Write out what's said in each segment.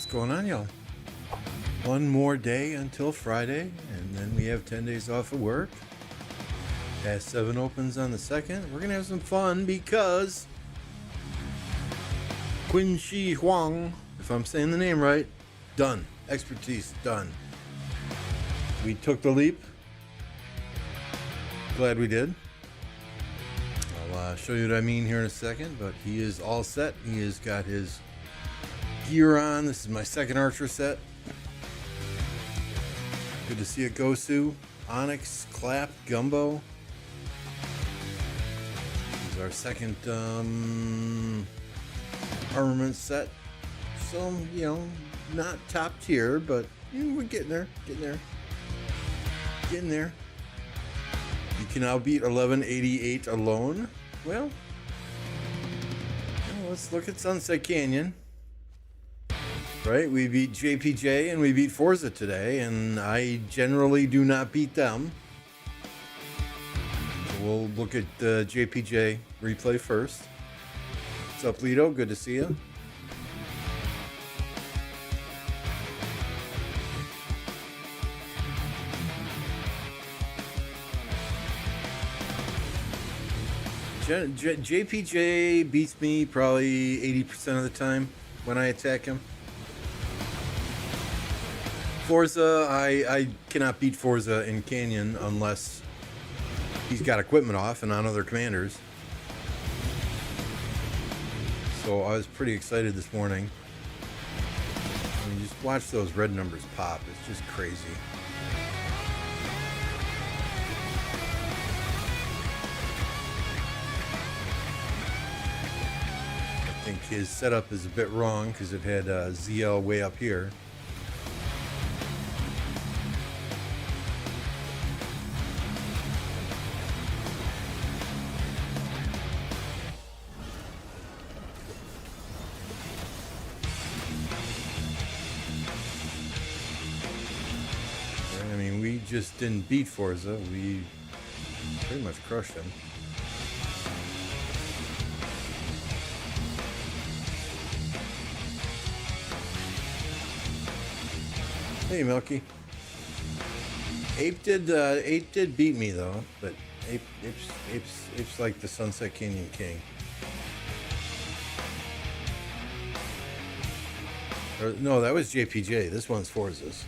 going on, y'all? One more day until Friday, and then we have 10 days off of work. Past 7 opens on the 2nd. We're going to have some fun because Huang, if I'm saying the name right, done. Expertise, done. We took the leap. Glad we did. I'll show you what I mean here in a second, but he is all set. He has got his gear on. This is my second archer set. Good to see it, Gosu, Onyx, Clap, Gumbo. This is our second armament set. So, you know, not top tier, but we're getting there, getting there. You can now beat 1188 alone. Well, let's look at Sunset Canyon. Right, we beat JPJ and we beat Forza today, and I generally do not beat them. So we'll look at the JPJ replay first. What's up, Lido? Good to see you. JPJ beats me probably 80% of the time when I attack him. Forza, I cannot beat Forza in Canyon unless he's got equipment off and on other commanders. So I was pretty excited this morning. I mean, just watch those red numbers pop. It's just crazy. I think his setup is a bit wrong because it had ZL way up here. We just didn't beat Forza. We pretty much crushed him. Hey, Milky. Ape did beat me though, but Ape's like the Sunset Canyon King. Or, no, that was JPJ. This one's Forza's.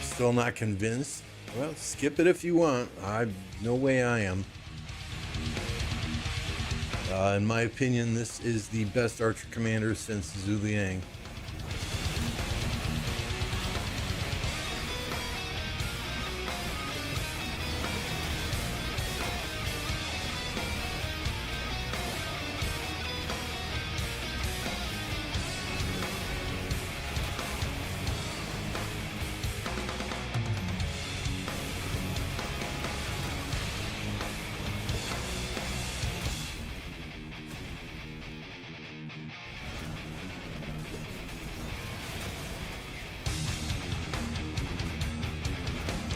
Still not convinced? Well, skip it if you want. No way I am. In my opinion, this is the best archer commander since Zhu Liang.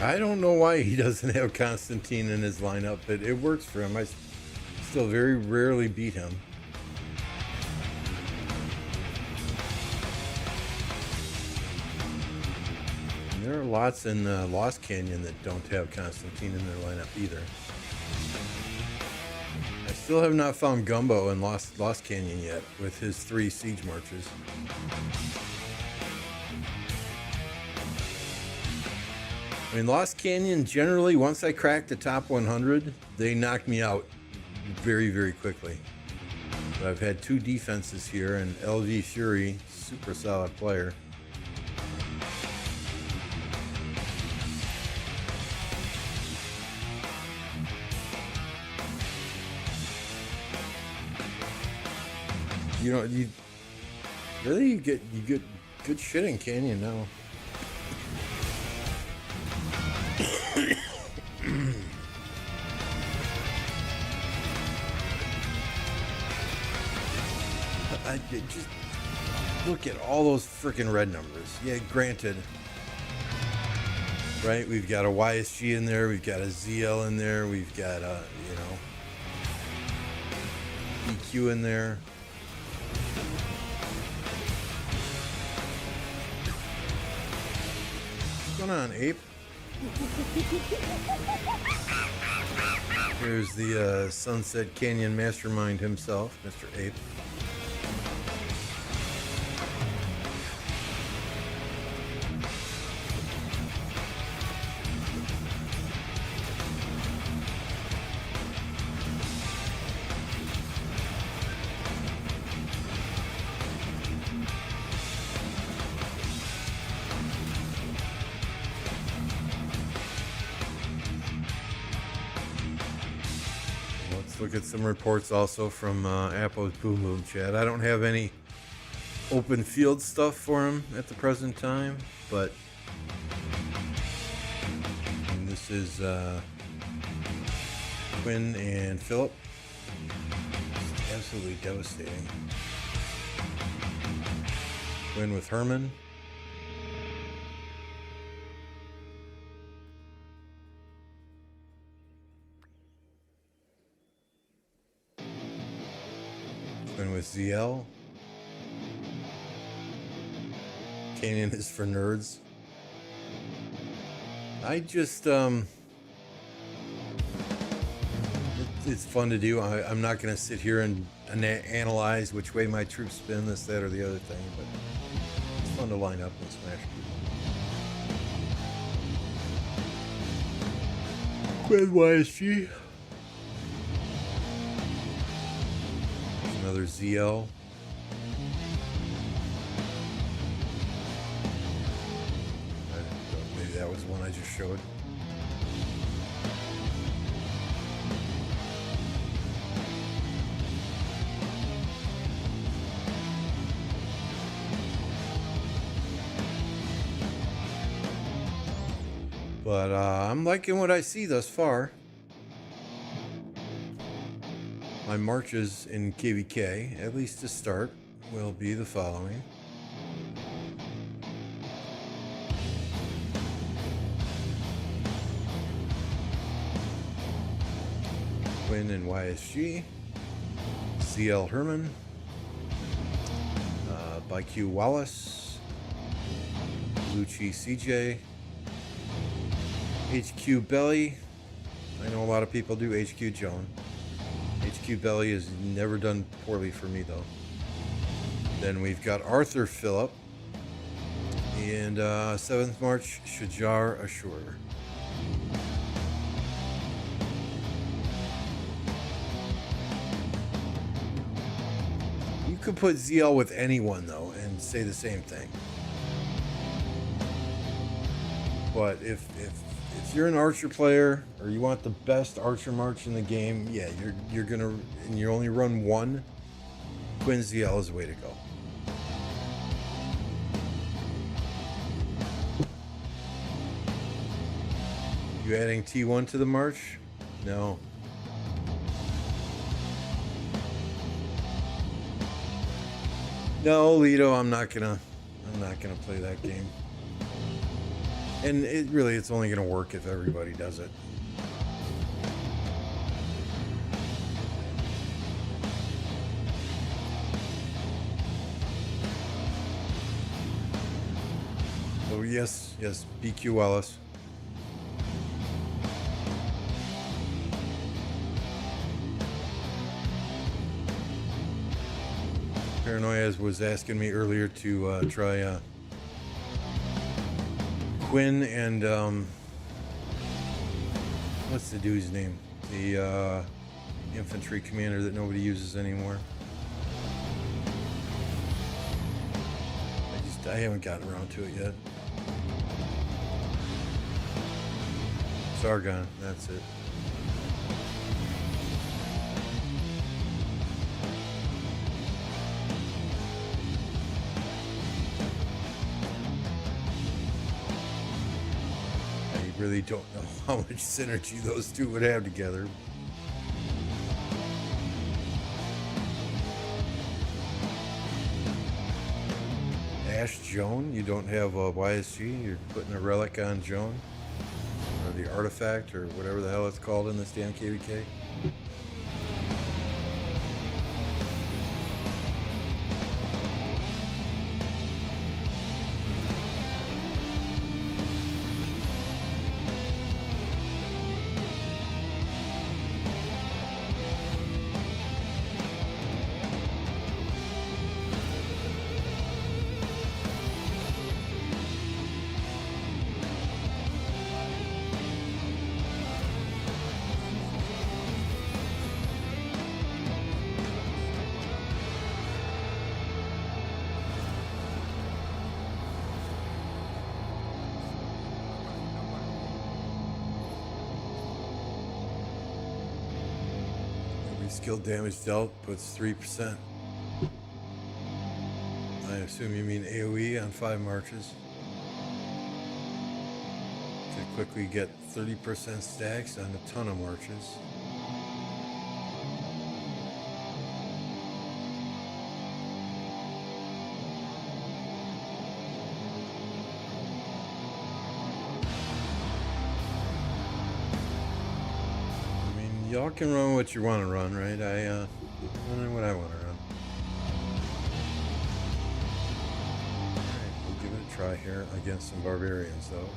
I don't know why he doesn't have Constantine in his lineup, but it works for him. I still very rarely beat him. And there are lots in Lost Canyon that don't have Constantine in their lineup either. I still have not found Gumbo in Lost Canyon yet with his 3 siege marches. I mean, Lost Canyon, generally, once I crack the top 100, they knock me out very, very quickly. But I've had 2 defenses here, and LV Fury, super solid player. You get good shit in Canyon now. Just look at all those freaking red numbers. Yeah, granted. Right? We've got a YSG in there. We've got a ZL in there. We've got a, EQ in there. going on, Ape? Here's the Sunset Canyon mastermind himself, Mr. Ape. Look at some reports also from Apple's Boom Boom Chat. I don't have any open field stuff for him at the present time, but this is Quinn and Philip. It's absolutely devastating. Quinn with Herman. With ZL. Canyon is for nerds. I just it's fun to do. I'm not going to sit here and analyze which way my troops spin, this, that, or the other thing, but it's fun to line up and smash people. Quinn YSG. Another ZL. Maybe that was one I just showed. But I'm liking what I see thus far. My marches in KvK, at least to start, will be the following. Quinn and YSG, CL Herman, BQ Wallace, Lucci CJ, HQ Belly. I know a lot of people do HQ Joan. HQ Belly has never done poorly for me, though. Then we've got Arthur Phillip. And 7th March, Shajar Ashur. You could put ZL with anyone, though, and say the same thing. But if you're an archer player or you want the best archer march in the game, yeah, you're gonna, and you only run one, Quinn ZL is the way to go. You adding T1 to the march? No. No, Lido, I'm not gonna play that game. And it's only going to work if everybody does it. So yes, BQ Wallace. Paranoia was asking me earlier to try Quinn and what's the dude's name? The infantry commander that nobody uses anymore. I haven't gotten around to it yet. Sargon, that's it. Really don't know how much synergy those two would have together. Ash Joan, you don't have a YSG, you're putting a relic on Joan, or the artifact, or whatever the hell it's called in this damn KvK. Skill damage dealt puts 3%. I assume you mean AoE on 5 marches. To quickly get 30% stacks on a ton of marches. Y'all can run what you want to run, right? I'm running what I want to run. Alright, we'll give it a try here against some barbarians, though.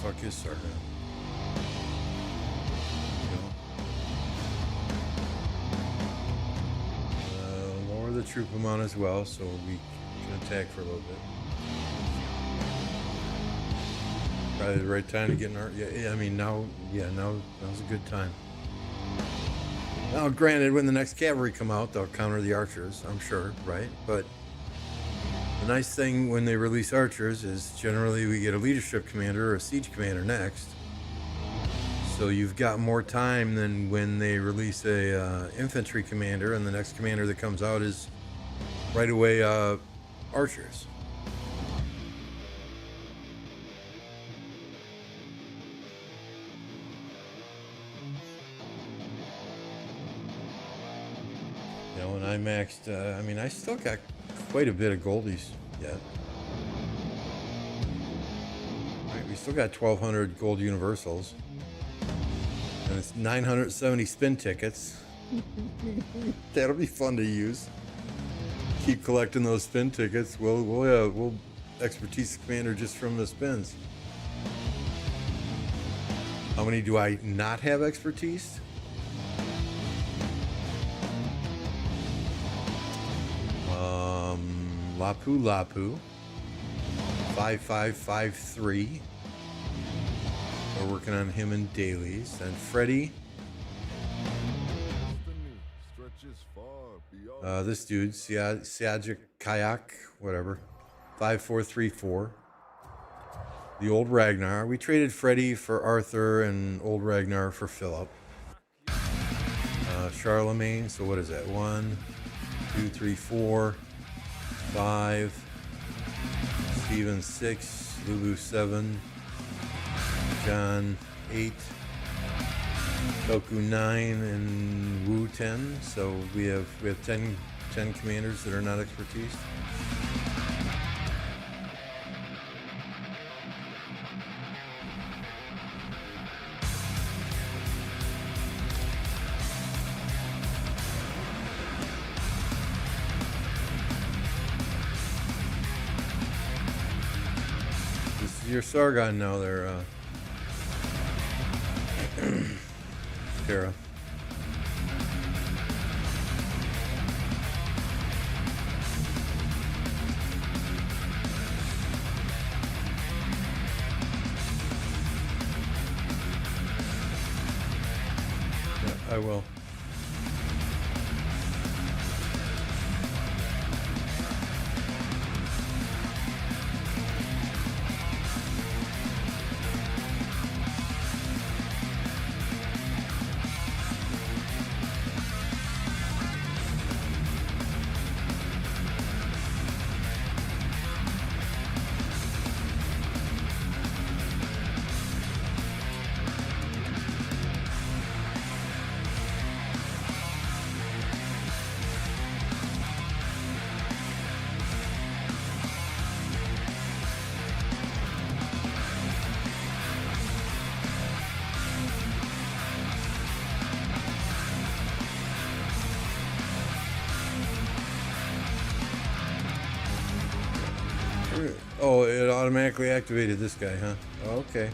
Fuck is Sargon? The troop amount as well, so we can attack for a little bit. Probably the right time to get in our. Yeah, I mean now's a good time. Now, granted, when the next cavalry come out, they'll counter the archers, I'm sure, right? But the nice thing when they release archers is generally we get a leadership commander or a siege commander next. So you've got more time than when they release a infantry commander, and the next commander that comes out is right away archers. You know, and I maxed. I mean, I still got quite a bit of goldies yet. Right, we still got 1,200 gold universals. And it's 970 spin tickets. That'll be fun to use. Keep collecting those spin tickets. We'll expertise the commander just from the spins. How many do I not have expertise? Lapu 5553. We're working on him in dailies. And Freddy. This dude, Siagic Kayak, whatever. 5434. The old Ragnar. We traded Freddy for Arthur and old Ragnar for Philip. Charlemagne. So what is that? 1, 2, 3, 4, 5. Stephen 6. Lulu 7. John 8, Toku 9, and Wu 10. So we have 10 commanders that are not expertise. This is your Sargon now. They're Terra. Yeah, I will. Oh, it automatically activated this guy, huh? Okay.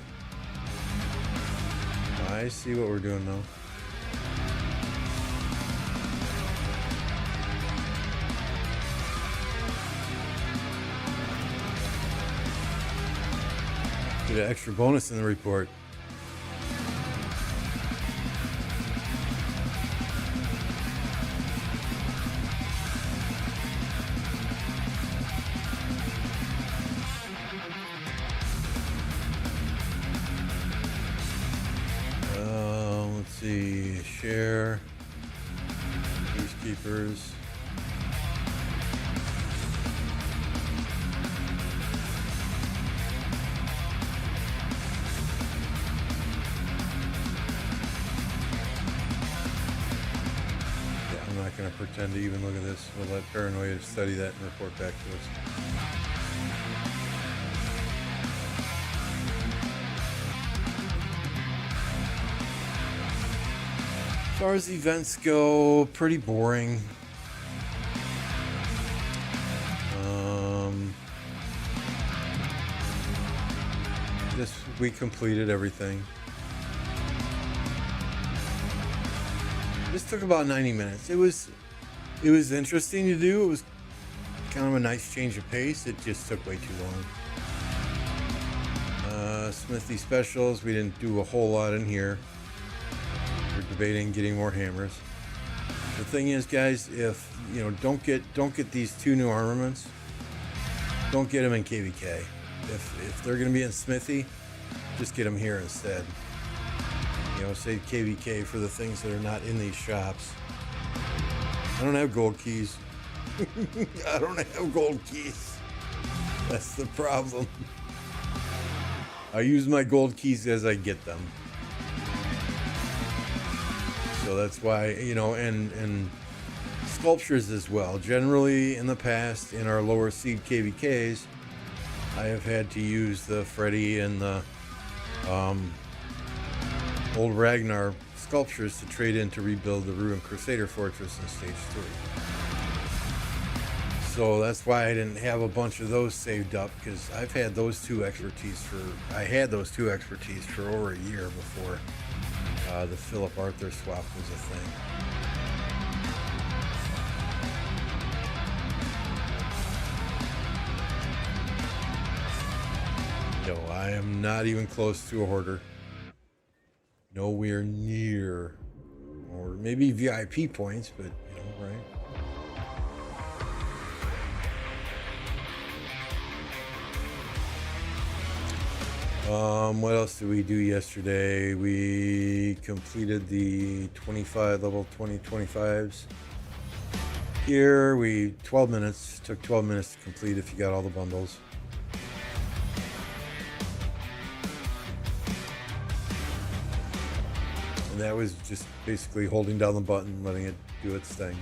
I see what we're doing now. Get an extra bonus in the report. chair, peacekeepers. I'm not going to pretend to even look at this. We'll let Paranoia study that and report back to us. As far as events go, pretty boring. We completed everything. This took about 90 minutes. It was interesting to do. It was kind of a nice change of pace. It just took way too long. Smithy specials. We didn't do a whole lot in here. We're debating getting more hammers. The thing is, guys, if you know, don't get these two new armaments. Don't get them in KvK. If they're going to be in Smithy, just get them here instead. You know, save KvK for the things that are not in these shops. I don't have gold keys. I don't have gold keys. That's the problem. I use my gold keys as I get them. So that's why, you know, and sculptures as well. Generally, in the past, in our lower seed KvKs, I have had to use the Freddy and the old Ragnar sculptures to trade in to rebuild the ruined Crusader Fortress in Stage 3. So that's why I didn't have a bunch of those saved up, because I had those two expertise for over a year before the Philip Arthur swap was a thing. No, I am not even close to a hoarder. Nowhere near, or maybe VIP points, but you know, right? What else did we do yesterday? We completed the 25 level 2025s. Here we 12 minutes. Took 12 minutes to complete if you got all the bundles. And that was just basically holding down the button, letting it do its thing.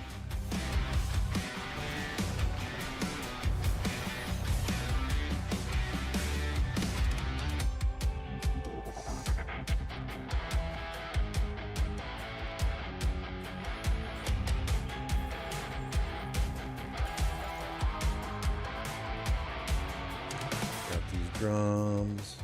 Got these drums.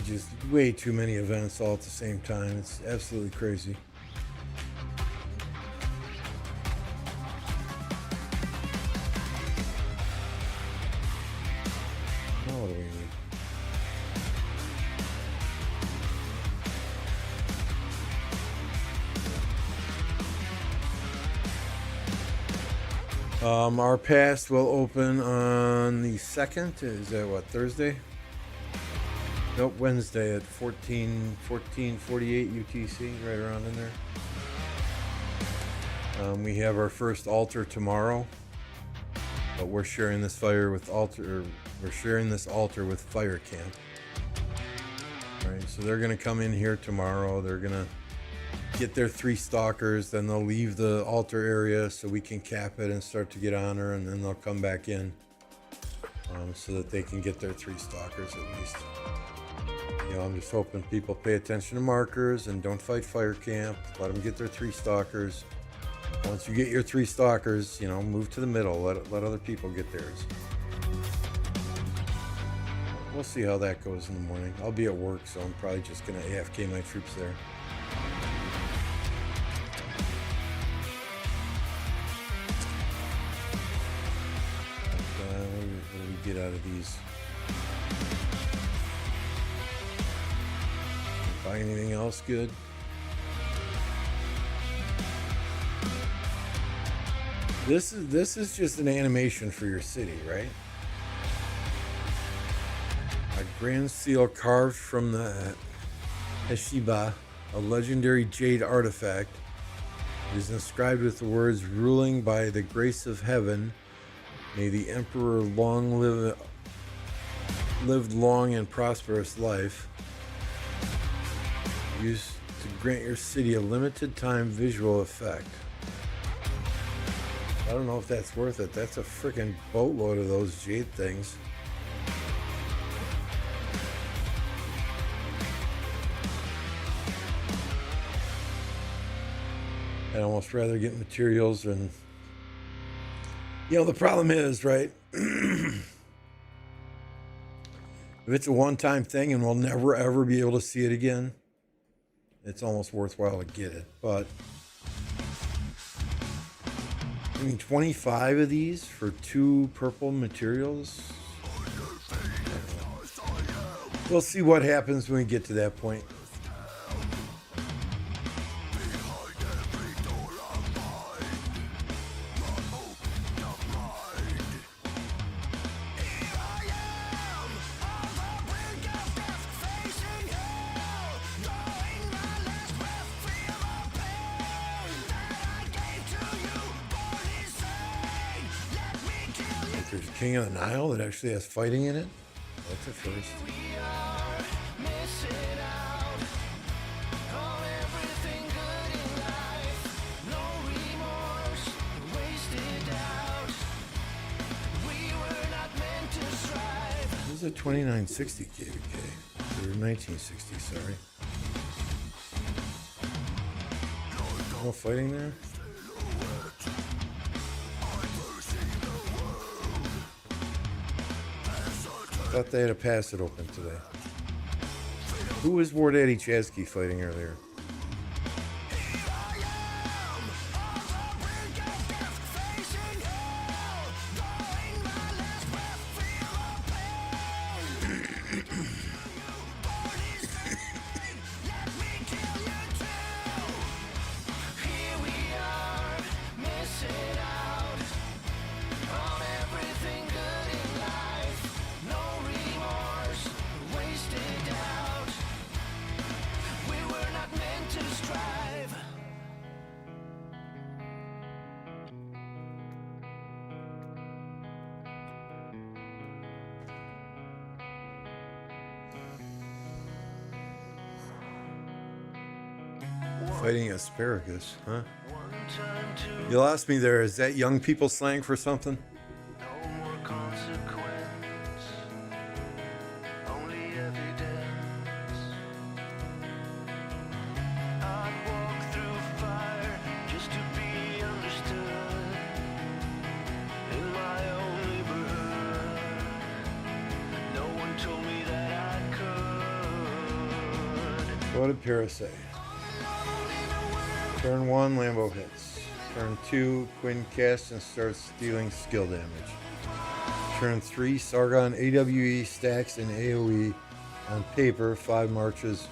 Just way too many events all at the same time. It's absolutely crazy. Now what do we need? Our pass will open on the 2nd. Is that what, Thursday? Nope, Wednesday at 14:48 UTC, right around in there. We have our first altar tomorrow, but we're sharing this altar with Fire Camp. All right, so they're gonna come in here tomorrow. They're gonna get their 3 stalkers, then they'll leave the altar area so we can cap it and start to get honor, and then they'll come back in so that they can get their 3 stalkers at least. You know, I'm just hoping people pay attention to markers and don't fight Fire Camp. Let them get their 3 stalkers. Once you get your 3 stalkers, you know, move to the middle. Let other people get theirs. We'll see how that goes in the morning. I'll be at work, so I'm probably just going to AFK my troops there. What do we get out of these? Buy anything else good? This is just an animation for your city, right? A grand seal carved from the Heshiba, a legendary jade artifact. It is inscribed with the words, "Ruling by the grace of heaven, may the emperor lived long and prosperous life." Used to grant your city a limited time visual effect. I don't know if that's worth it. That's a freaking boatload of those jade things. I'd almost rather get materials and, the problem is, right? If it's a one-time thing and we'll never ever be able to see it again, it's almost worthwhile to get it. But I mean, 25 of these for 2 purple materials. We'll see what happens when we get to that point. There's King of the Nile that actually has fighting in it. That's a first. This is a 2960 KvK. Or 1960, sorry. No fighting there? Thought they had a pass it open today. Who was War Daddy Chasky fighting earlier? Fighting asparagus, huh? You lost me there. Is that young people slang for something? No more consequence, only evidence. I'd walk through fire just to be understood in my own neighborhood. No one told me that I could. What did Para say? Turn 1, Lambo hits. Turn 2, Quinn casts and starts dealing skill damage. Turn 3, Sargon AWE stacks and AoE on paper, 5 marches,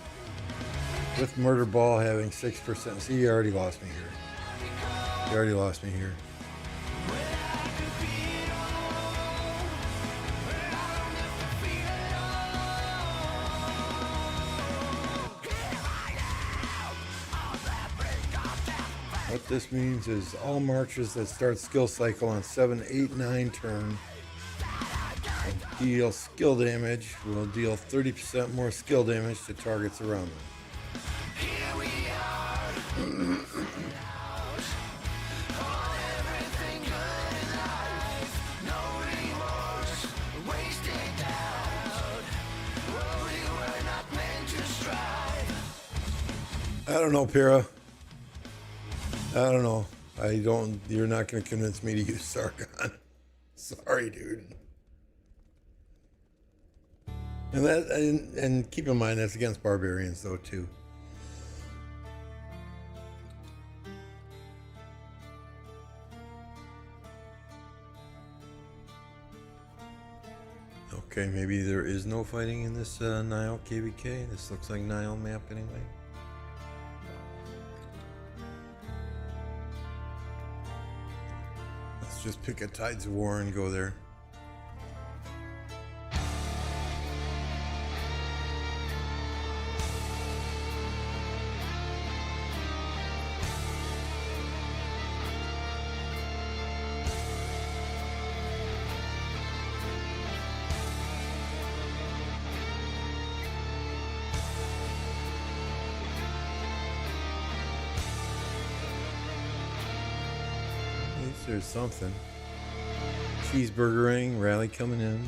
with Murder Ball having 6%. See, you already lost me here. You already lost me here. What this means is all marches that start skill cycle on 7, 8, 9 turn and deal skill damage will deal 30% more skill damage to targets around them. I don't know, Para. I don't know. You're not going to convince me to use Sargon. Sorry, dude. And keep in mind that's against barbarians though too. Okay, maybe there is no fighting in this Nile KvK. This looks like Nile map anyway. Let's just pick a Tides of War and go there. there's something. Cheeseburgering, rally coming in.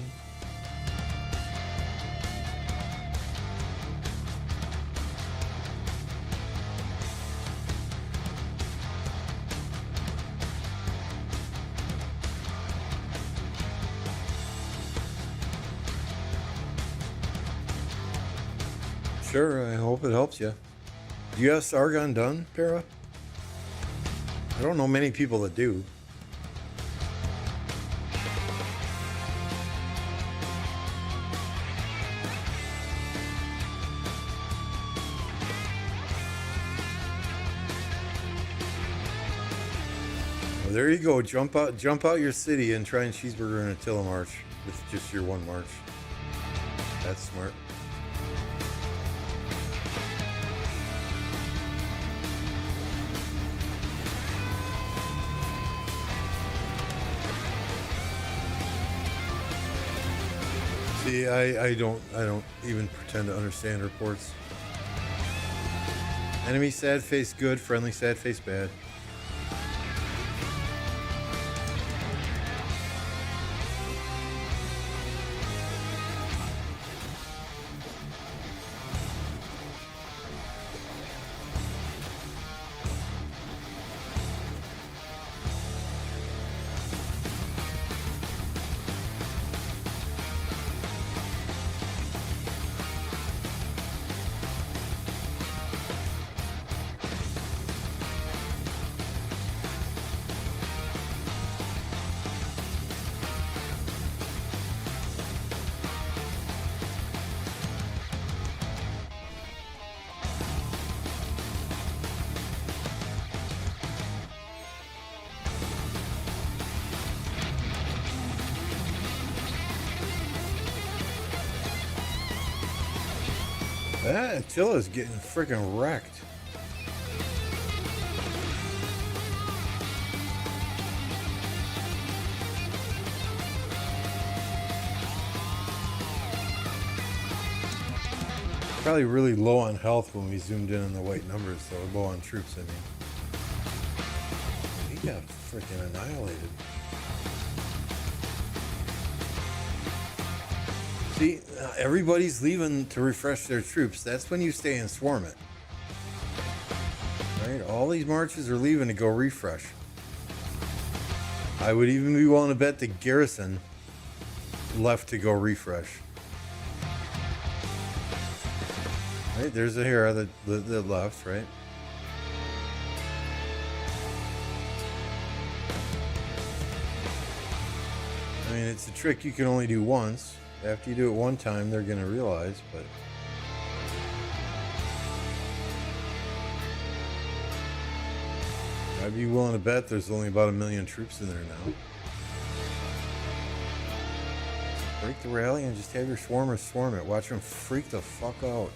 Sure, I hope it helps you. Do you have Sargon done, Para? I don't know many people that do. Well, there you go. Jump out your city and try and cheeseburger in Attila March with just your one march. That's smart. See, I don't even pretend to understand reports. Enemy sad face good, friendly sad face bad. That Attila's getting freaking wrecked. Probably really low on health when we zoomed in on the white numbers, though. Low on troops, I mean. He got freaking annihilated. See, everybody's leaving to refresh their troops. That's when you stay and swarm it. Right? All these marches are leaving to go refresh. I would even be willing to bet the garrison left to go refresh. Right? There's a hero that left, right? I mean, it's a trick you can only do once. After you do it one time, they're going to realize, but... I'd be willing to bet there's only about 1 million troops in there now. Just break the rally and just have your swarmers swarm it. Watch them freak the fuck out.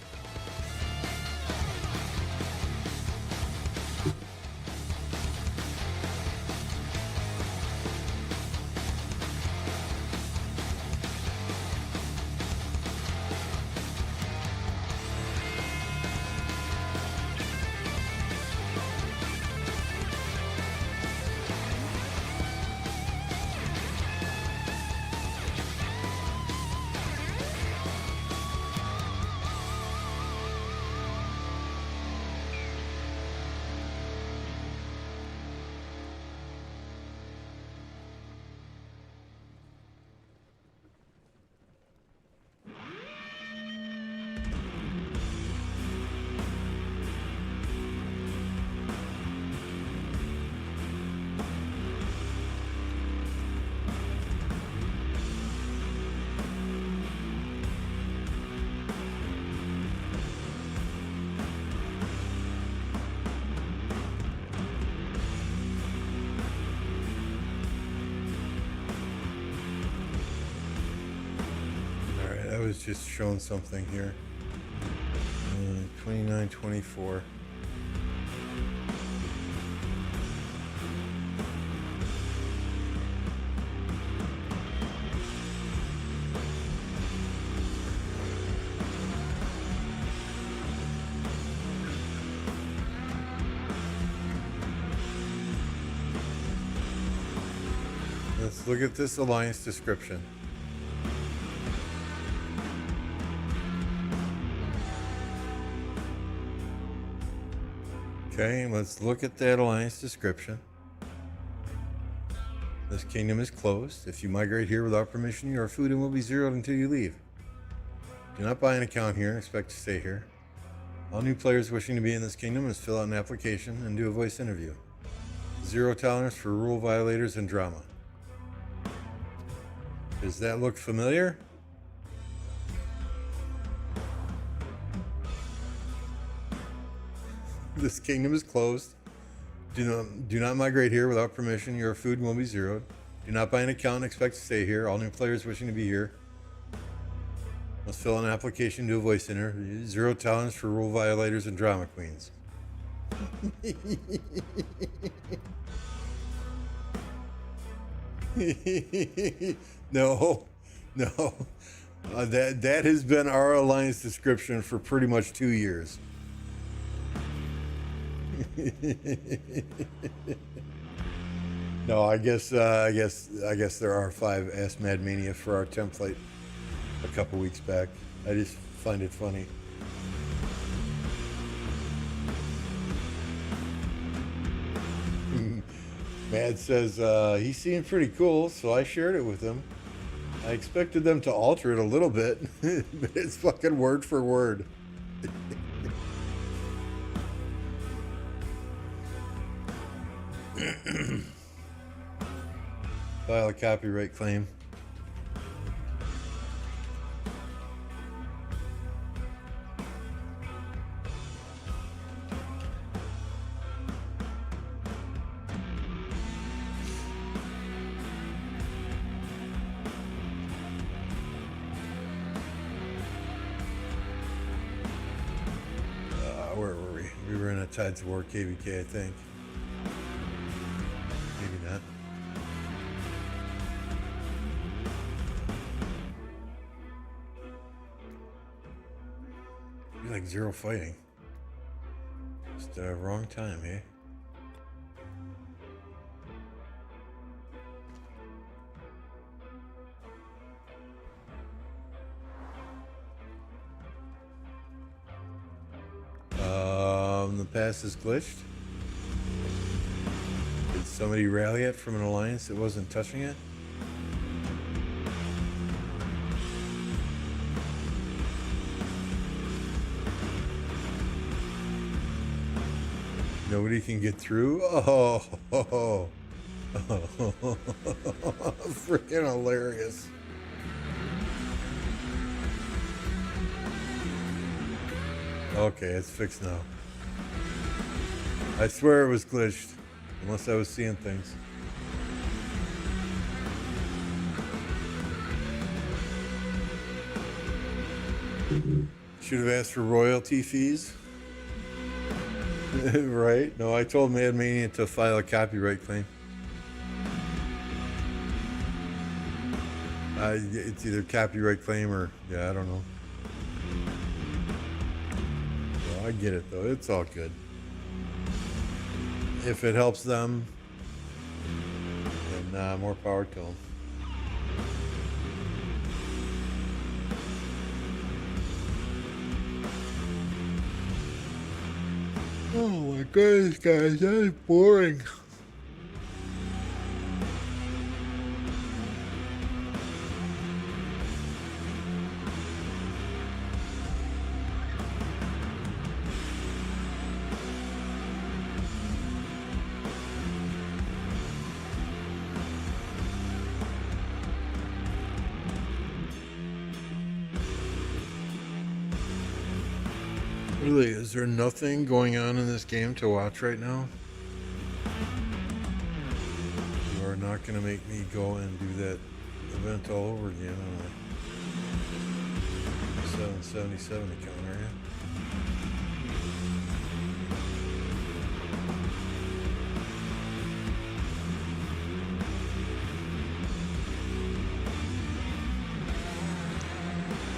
Was just showing something here. 2924. Let's look at this alliance description. Okay, let's look at that alliance description. This kingdom is closed. If you migrate here without permission, your food will be zeroed until you leave. Do not buy an account here and expect to stay here. All new players wishing to be in this kingdom must fill out an application and do a voice interview. Zero tolerance for rule violators and drama. Does that look familiar? This kingdom is closed. Do not migrate here without permission. Your food will be zeroed. Do not buy an account and expect to stay here. All new players wishing to be here must fill out an application, do a voice interview. Zero tolerance for rule violators and drama queens. No. That has been our alliance description for pretty much 2 years. No, I guess there are 5 Ask Mad Mania for our template a couple weeks back. I just find it funny. Mad says he seemed pretty cool, so I shared it with him. I expected them to alter it a little bit, but it's fucking word for word. File a copyright claim. Where were we? We were in a Tides of War KvK, I think. Maybe not. Be like zero fighting. Just wrong time, eh? The pass is glitched. Did somebody rally it from an alliance that wasn't touching it? Nobody can get through? Oh, freaking hilarious. Okay, it's fixed now. I swear it was glitched, unless I was seeing things. Should have asked for royalty fees. Right? No, I told Mad Mania to file a copyright claim. It's either copyright claim or, yeah, I don't know. Well, I get it though, it's all good. If it helps them, then more power to them. Oh my goodness, guys, that is boring. Really, is there nothing going on in this game to watch right now? You are not going to make me go and do that event all over again on a 777 account, are you?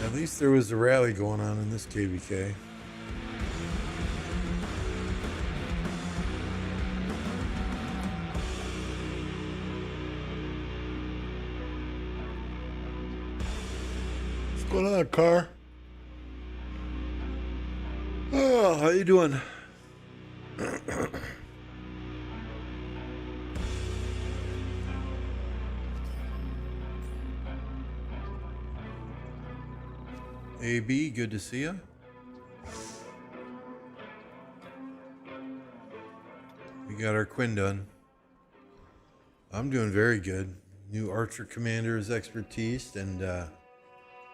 At least there was a rally going on in this KvK. What's going on, car? Oh, how you doing? AB, good to see you. We got our Quinn done. I'm doing very good. New Archer Commander's expertise, and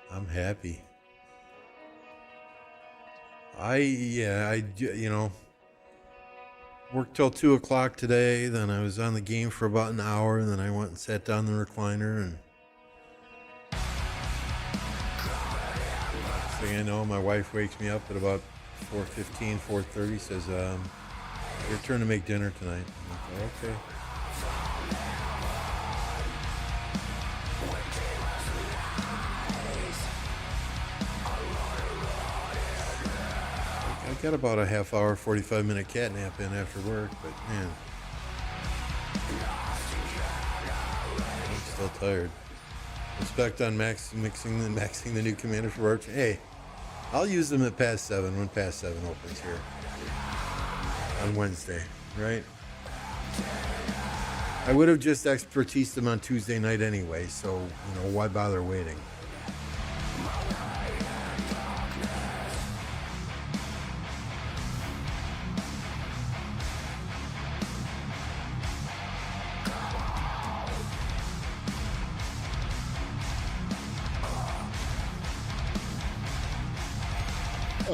I'm happy. You know, worked till 2 o'clock today. Then I was on the game for about an hour, and then I went and sat down in the recliner. And so you know, my wife wakes me up at about 4:15, 4:30. Says, "Your turn to make dinner tonight." I'm like, okay. I got about a half hour, 45-minute cat nap in after work, but man, I'm still tired. Respect on maxing the new commander for Archer. Hey, I'll use them at past 7 when past 7 opens here on Wednesday, right? I would have just expertised them on Tuesday night anyway, so you know, why bother waiting?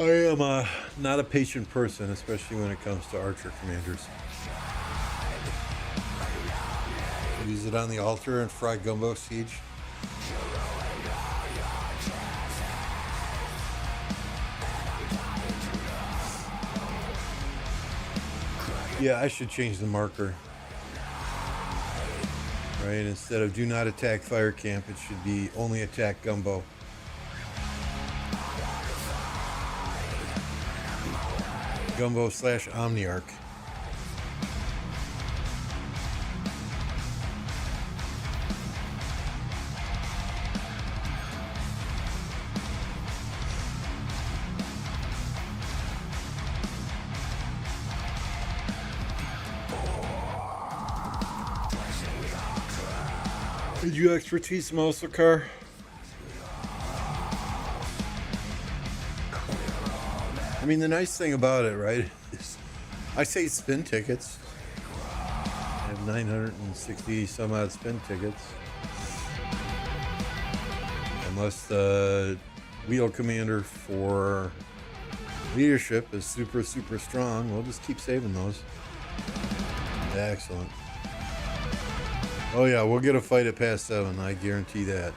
I am not a patient person, especially when it comes to Archer commanders. Use it on the altar and fry gumbo siege. Yeah, I should change the marker. Right, instead of do not attack fire camp, it should be only attack gumbo. Gumbo / Omniarch. Did you expertise muscle car? I mean, the nice thing about it, right, is I say spin tickets. I have 960 some odd spin tickets. Unless the wheel commander for leadership is super strong, we'll just keep saving those. Excellent. Oh yeah, we'll get a fight at past 7, I guarantee that.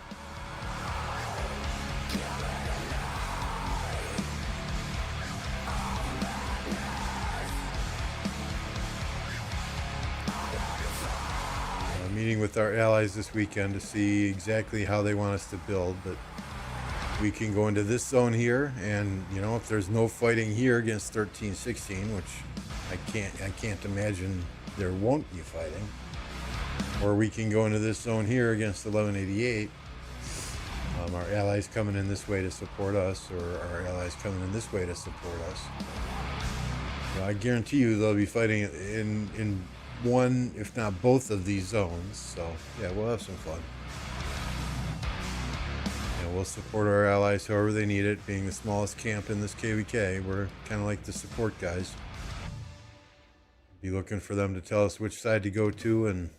Meeting with our allies this weekend to see exactly how they want us to build, but we can go into this zone here, and you know, if there's no fighting here against 1316, which I can't imagine there won't be fighting, or we can go into this zone here against 1188. Our allies coming in this way to support us, or our allies coming in this way to support us. Well, I guarantee you they'll be fighting in one, if not both of these zones. So yeah, we'll have some fun. And we'll support our allies however they need it. Being the smallest camp in this KvK, we're kind of like the support guys. Be looking for them to tell us which side to go to and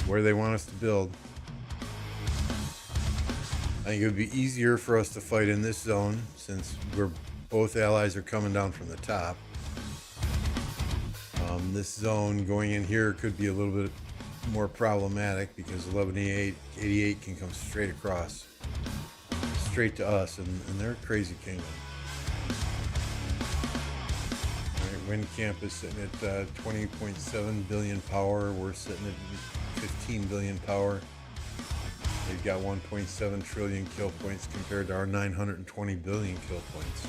where they want us to build. I think it would be easier for us to fight in this zone since both allies are coming down from the top. This zone going in here could be a little bit more problematic because 1188 can come straight across, straight to us, and they're a crazy kingdom. Right, Wind Camp is sitting at 20.7 billion power. We're sitting at 15 billion power. They've got 1.7 trillion kill points compared to our 920 billion kill points.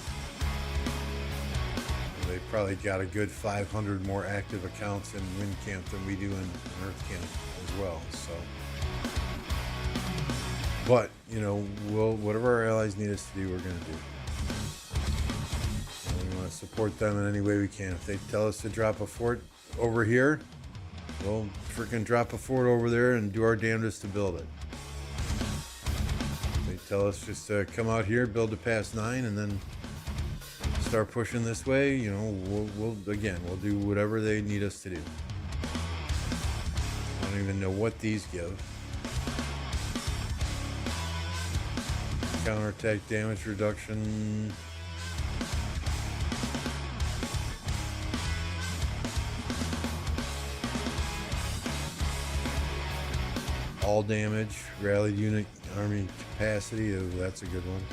They probably got a good 500 more active accounts in Wind Camp than we do in Earth Camp as well. So But, you know, whatever our allies need us to do, we're going to do. And we want to support them in any way we can. If they tell us to drop a fort over here, we'll freaking drop a fort over there and do our damnedest to build it. If they tell us just to come out here, build to pass 9, and then start pushing this way, you know, we'll do whatever they need us to do. I don't even know what these give. Counterattack damage reduction. All damage, rallied unit army capacity. Oh, that's a good one.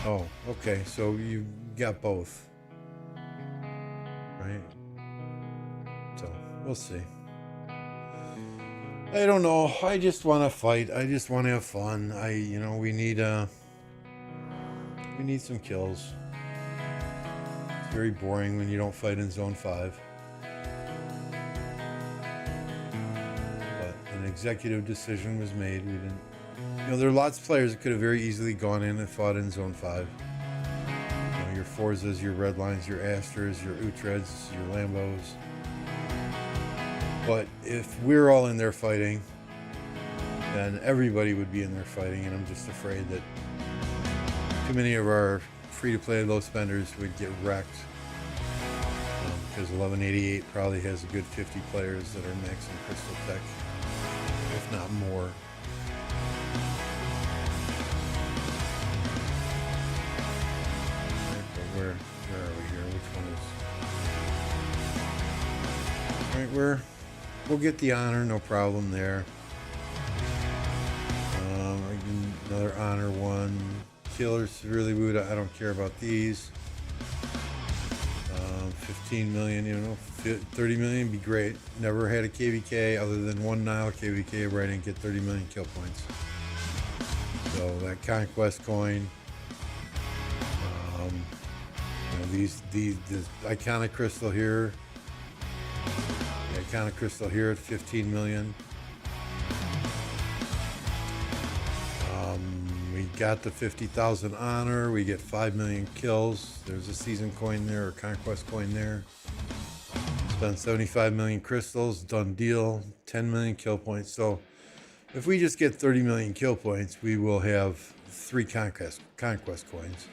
Oh, okay, so you got both. Right? So, we'll see. I don't know. I just want to fight. I just want to have fun. We need some kills. It's very boring when you don't fight in Zone 5. But an executive decision was made. We didn't. You know, there are lots of players that could have very easily gone in and fought in Zone 5. You know, your Forzas, your Redlines, your Asters, your Utreds, your Lambos. But if we're all in there fighting, then everybody would be in there fighting, and I'm just afraid that too many of our free-to-play low spenders would get wrecked. Because 1188 probably has a good 50 players that are maxing Crystal Tech, if not more. Where are we here? Which one is? Alright, we'll get the honor, no problem there. Another honor one. Killer severely wounded. I don't care about these. 15 million, 30 million be great. Never had a KvK other than one Nile KvK where I didn't get 30 million kill points. So that conquest coin. This iconic crystal here. The iconic crystal here at 15 million. We got the 50,000 honor. We get 5 million kills. There's a season coin there, or conquest coin there. Spent 75 million crystals. Done deal. 10 million kill points. So if we just get 30 million kill points, we will have 3 conquest coins.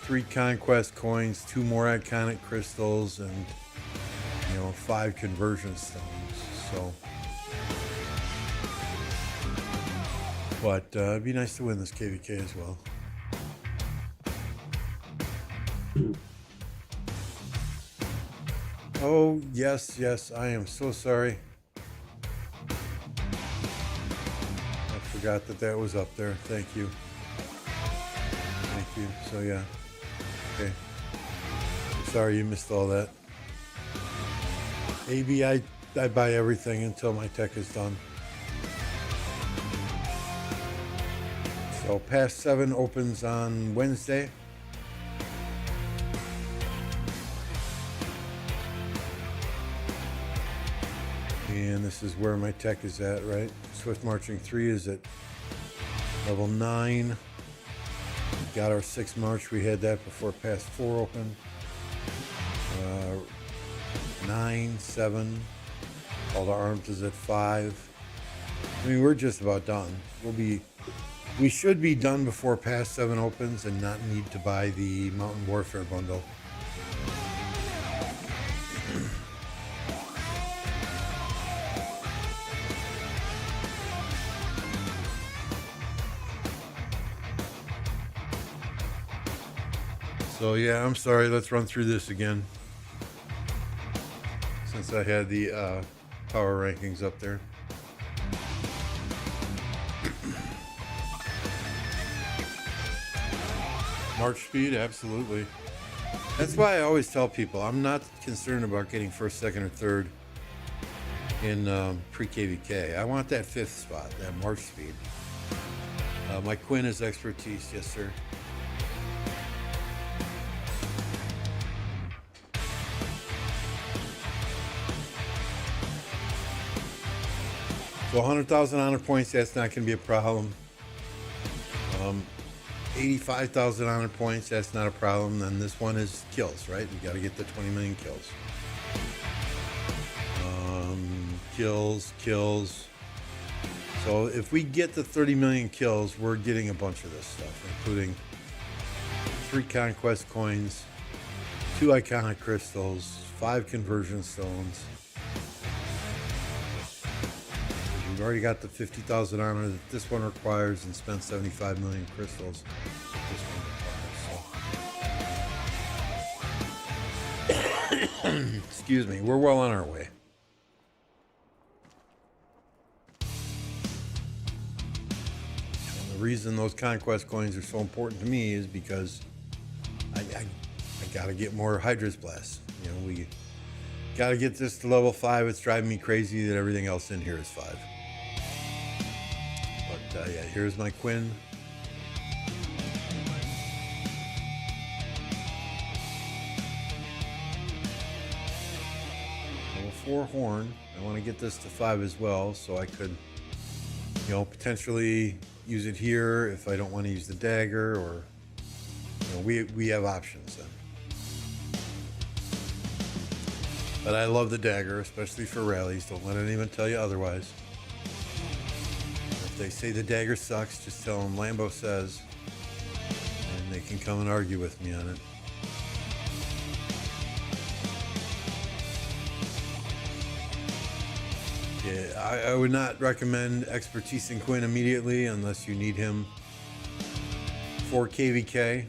3 conquest coins, 2 more iconic crystals, and 5 conversion stones. So, but it'd be nice to win this KvK as well. Oh yes, I am so sorry. I forgot that was up there. Thank you. So yeah, okay. Sorry you missed all that. AB, I buy everything until my tech is done. So Past 7 opens on Wednesday. And this is where my tech is at, right? Swift Marching 3 is at level 9. Got our 6th March. We had that before Past 4 opened. 9, 7. All the arms is at 5. I mean, we're just about done. We should be done before Past 7 opens and not need to buy the Mountain Warfare bundle. So yeah, I'm sorry. Let's run through this again. Since I had the power rankings up there. March speed, absolutely. That's why I always tell people I'm not concerned about getting 1st, 2nd, or 3rd in pre-KvK. I want that 5th spot, that March speed. My Quinn is expertise, yes sir. So 100,000 honor points, that's not going to be a problem. 85,000 honor points, that's not a problem. Then this one is kills, right? We got to get the 20 million kills. Kills. So if we get the 30 million kills, we're getting a bunch of this stuff, including 3 conquest coins, 2 iconic crystals, 5 conversion stones. We've already got the 50,000 honor that this one requires and spent 75 million crystals that this one requires. So. Excuse me, we're well on our way. The reason those conquest coins are so important to me is because I gotta get more Hydra's Blast. You know, we gotta get this to level 5. It's driving me crazy that everything else in here is 5. But yeah, here's my Quinn. Level 4 Horn. I want to get this to 5 as well, so I could, you know, potentially use it here if I don't want to use the dagger, or you know, we have options then. But I love the dagger, especially for rallies. Don't let anyone tell you otherwise. If they say the dagger sucks, just tell them Lambo says, and they can come and argue with me on it. Yeah, I would not recommend expertise in Quinn immediately unless you need him for KvK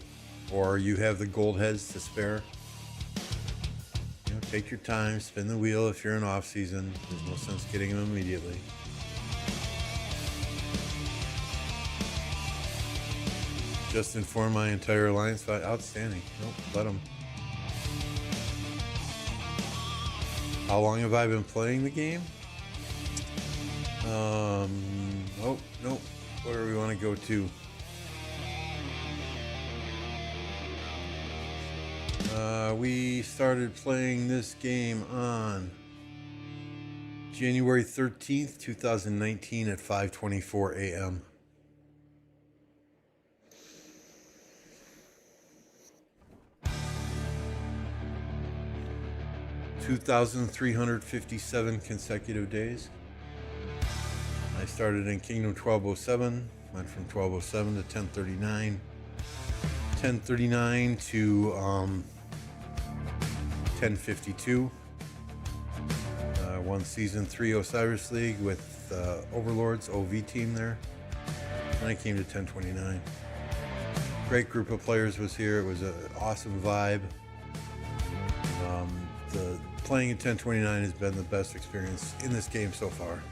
or you have the gold heads to spare. You know, take your time, spin the wheel if you're in off season. There's no sense getting him immediately. Just inform my entire alliance. Outstanding. Nope, let him. How long have I been playing the game? Oh, nope. Where do we want to go to? We started playing this game on January 13th, 2019 at 5:24 a.m. (2,357 consecutive days). I started in Kingdom 1207, went from 1207 to 1039, 1039 to 1052. Won Season 3 Osiris League with Overlord's OV team there. Then I came to 1029. Great group of players was here. It was an awesome vibe. The playing at 1029 has been the best experience in this game so far.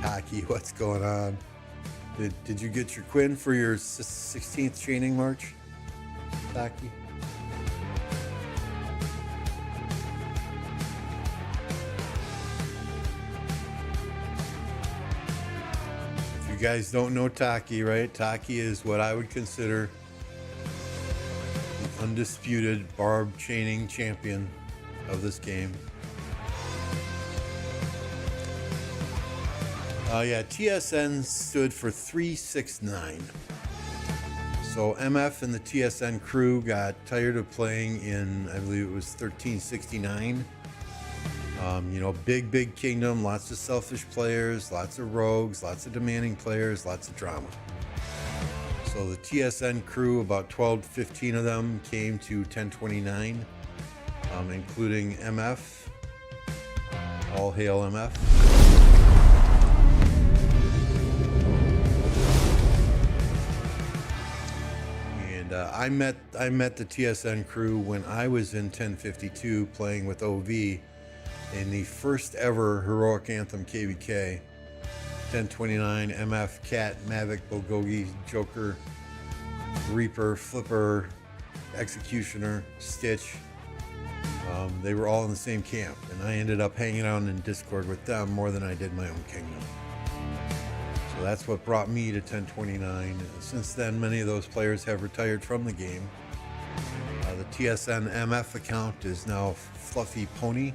Taki, what's going on? Did you get your Quinn for your 16th training march, Taki? If you guys don't know Taki, right? Taki is what I would consider the undisputed barb chaining champion of this game. Yeah, TSN stood for 369. So MF and the TSN crew got tired of playing in, I believe it was 1369. You know, big kingdom, lots of selfish players, lots of rogues, lots of demanding players, lots of drama. So the TSN crew, about 12 to 15 of them, came to 1029, including MF. All hail MF. I met the TSN crew when I was in 1052 playing with OV in the first ever Heroic Anthem KvK. 1029, MF, Cat, Mavic, Bulgogi, Joker, Reaper, Flipper, Executioner, Stitch. They were all in the same camp, and I ended up hanging out in Discord with them more than I did my own kingdom. So that's what brought me to 1029. Since then, many of those players have retired from the game. The TSN MF account is now Fluffy Pony.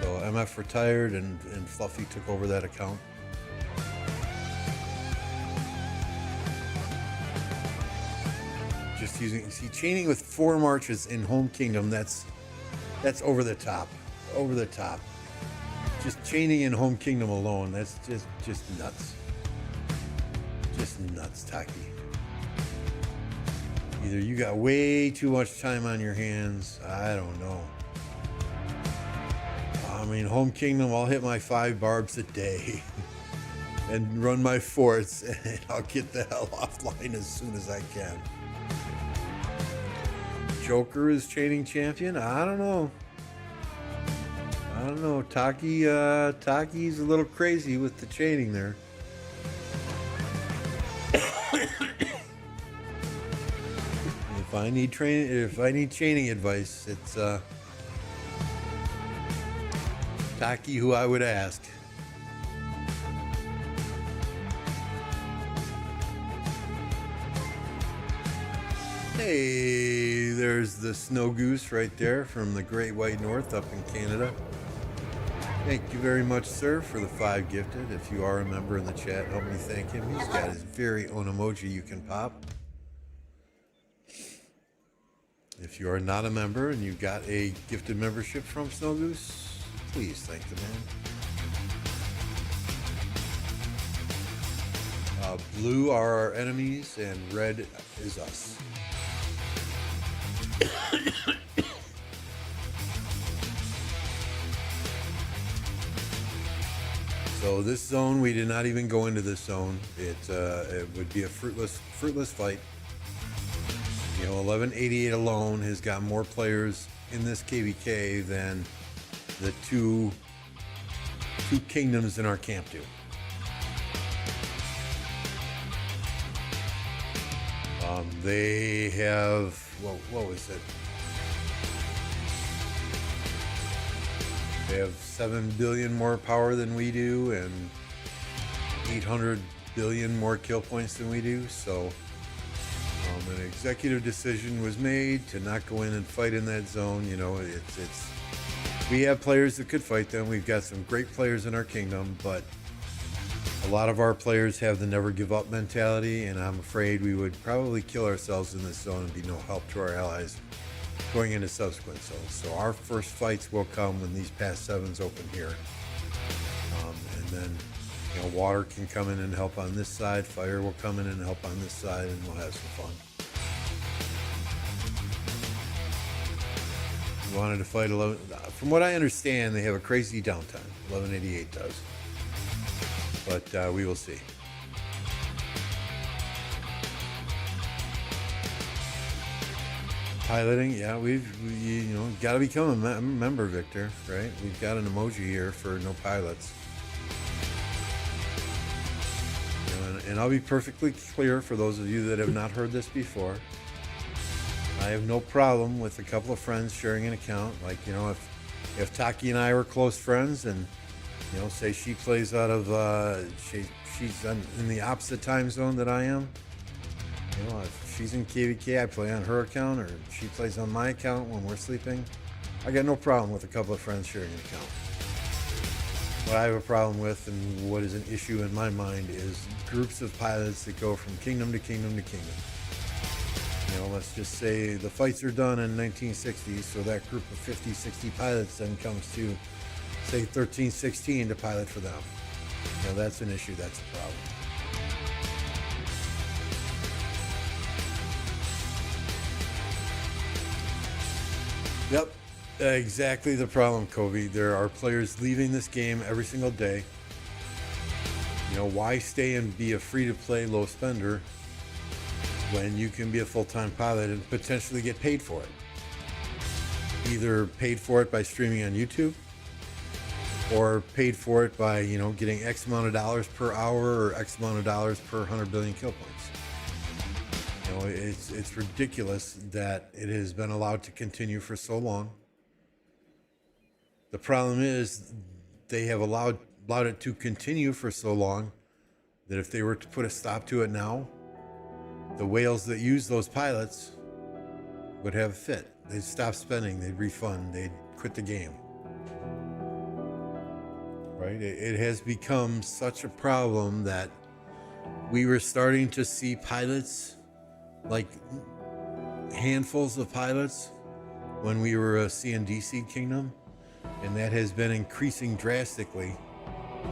So So MF retired and Fluffy took over that account. Just using, see, chaining with 4 marches in Home Kingdom, that's over the top. Over the top. Just chaining in Home Kingdom alone, that's just nuts. Just nuts, Taki. Either you got way too much time on your hands, I don't know. I mean, Home Kingdom, I'll hit my 5 barbs a day and run my forts, and I'll get the hell offline as soon as I can. Joker is chaining champion? I don't know. Taki's a little crazy with the chaining there. If I need chaining advice, it's Taki who I would ask. Hey, there's the snow goose right there from the Great White North up in Canada. Thank you very much, sir, for the 5 gifted. If you are a member in the chat, help me thank him. He's got his very own emoji you can pop. If you are not a member and you've got a gifted membership from Snow Goose, please thank the man. Blue are our enemies and red is us. So this zone, we did not even go into this zone. It would be a fruitless fight. You know, 1188 alone has got more players in this KvK than the two kingdoms in our camp do. They have, what was it? They have 7 billion more power than we do and 800 billion more kill points than we do. So an executive decision was made to not go in and fight in that zone. You know, we have players that could fight them. We've got some great players in our kingdom, but a lot of our players have the never give up mentality, and I'm afraid we would probably kill ourselves in this zone and be no help to our allies going into subsequent zones. So our first fights will come when these past 7s open here. And then, you know, water can come in and help on this side, fire will come in and help on this side, and we'll have some fun. We wanted to fight 11. From what I understand, they have a crazy downtime. 1188 does. But we will see. Piloting, yeah, we you know, got to become a member, Victor, right? We've got an emoji here for no pilots. And I'll be perfectly clear for those of you that have not heard this before. I have no problem with a couple of friends sharing an account. Like, you know, if Taki and I were close friends and, you know, say she plays out of, she's in the opposite time zone that I am. You know, if she's in KvK, I play on her account, or she plays on my account when we're sleeping. I got no problem with a couple of friends sharing an account. What I have a problem with, and what is an issue in my mind, is groups of pilots that go from kingdom to kingdom to kingdom. You know, let's just say the fights are done in 1960, so that group of 50, 60 pilots then comes to, say, 1316 to pilot for them. You know, that's an issue, that's a problem. Yep, exactly the problem, Kobe. There are players leaving this game every single day. You know, why stay and be a free-to-play low spender when you can be a full-time pilot and potentially get paid for it? Either paid for it by streaming on YouTube, or paid for it by, you know, getting X amount of dollars per hour or X amount of dollars per 100 billion kill points. You know, it's ridiculous that it has been allowed to continue for so long. The problem is they have allowed it to continue for so long that if they were to put a stop to it now, the whales that use those pilots would have a fit. They'd stop spending, they'd refund, they'd quit the game. right? It has become such a problem that we were starting to see pilots, like handfuls of pilots, when we were a C and D seed kingdom, and that has been increasing drastically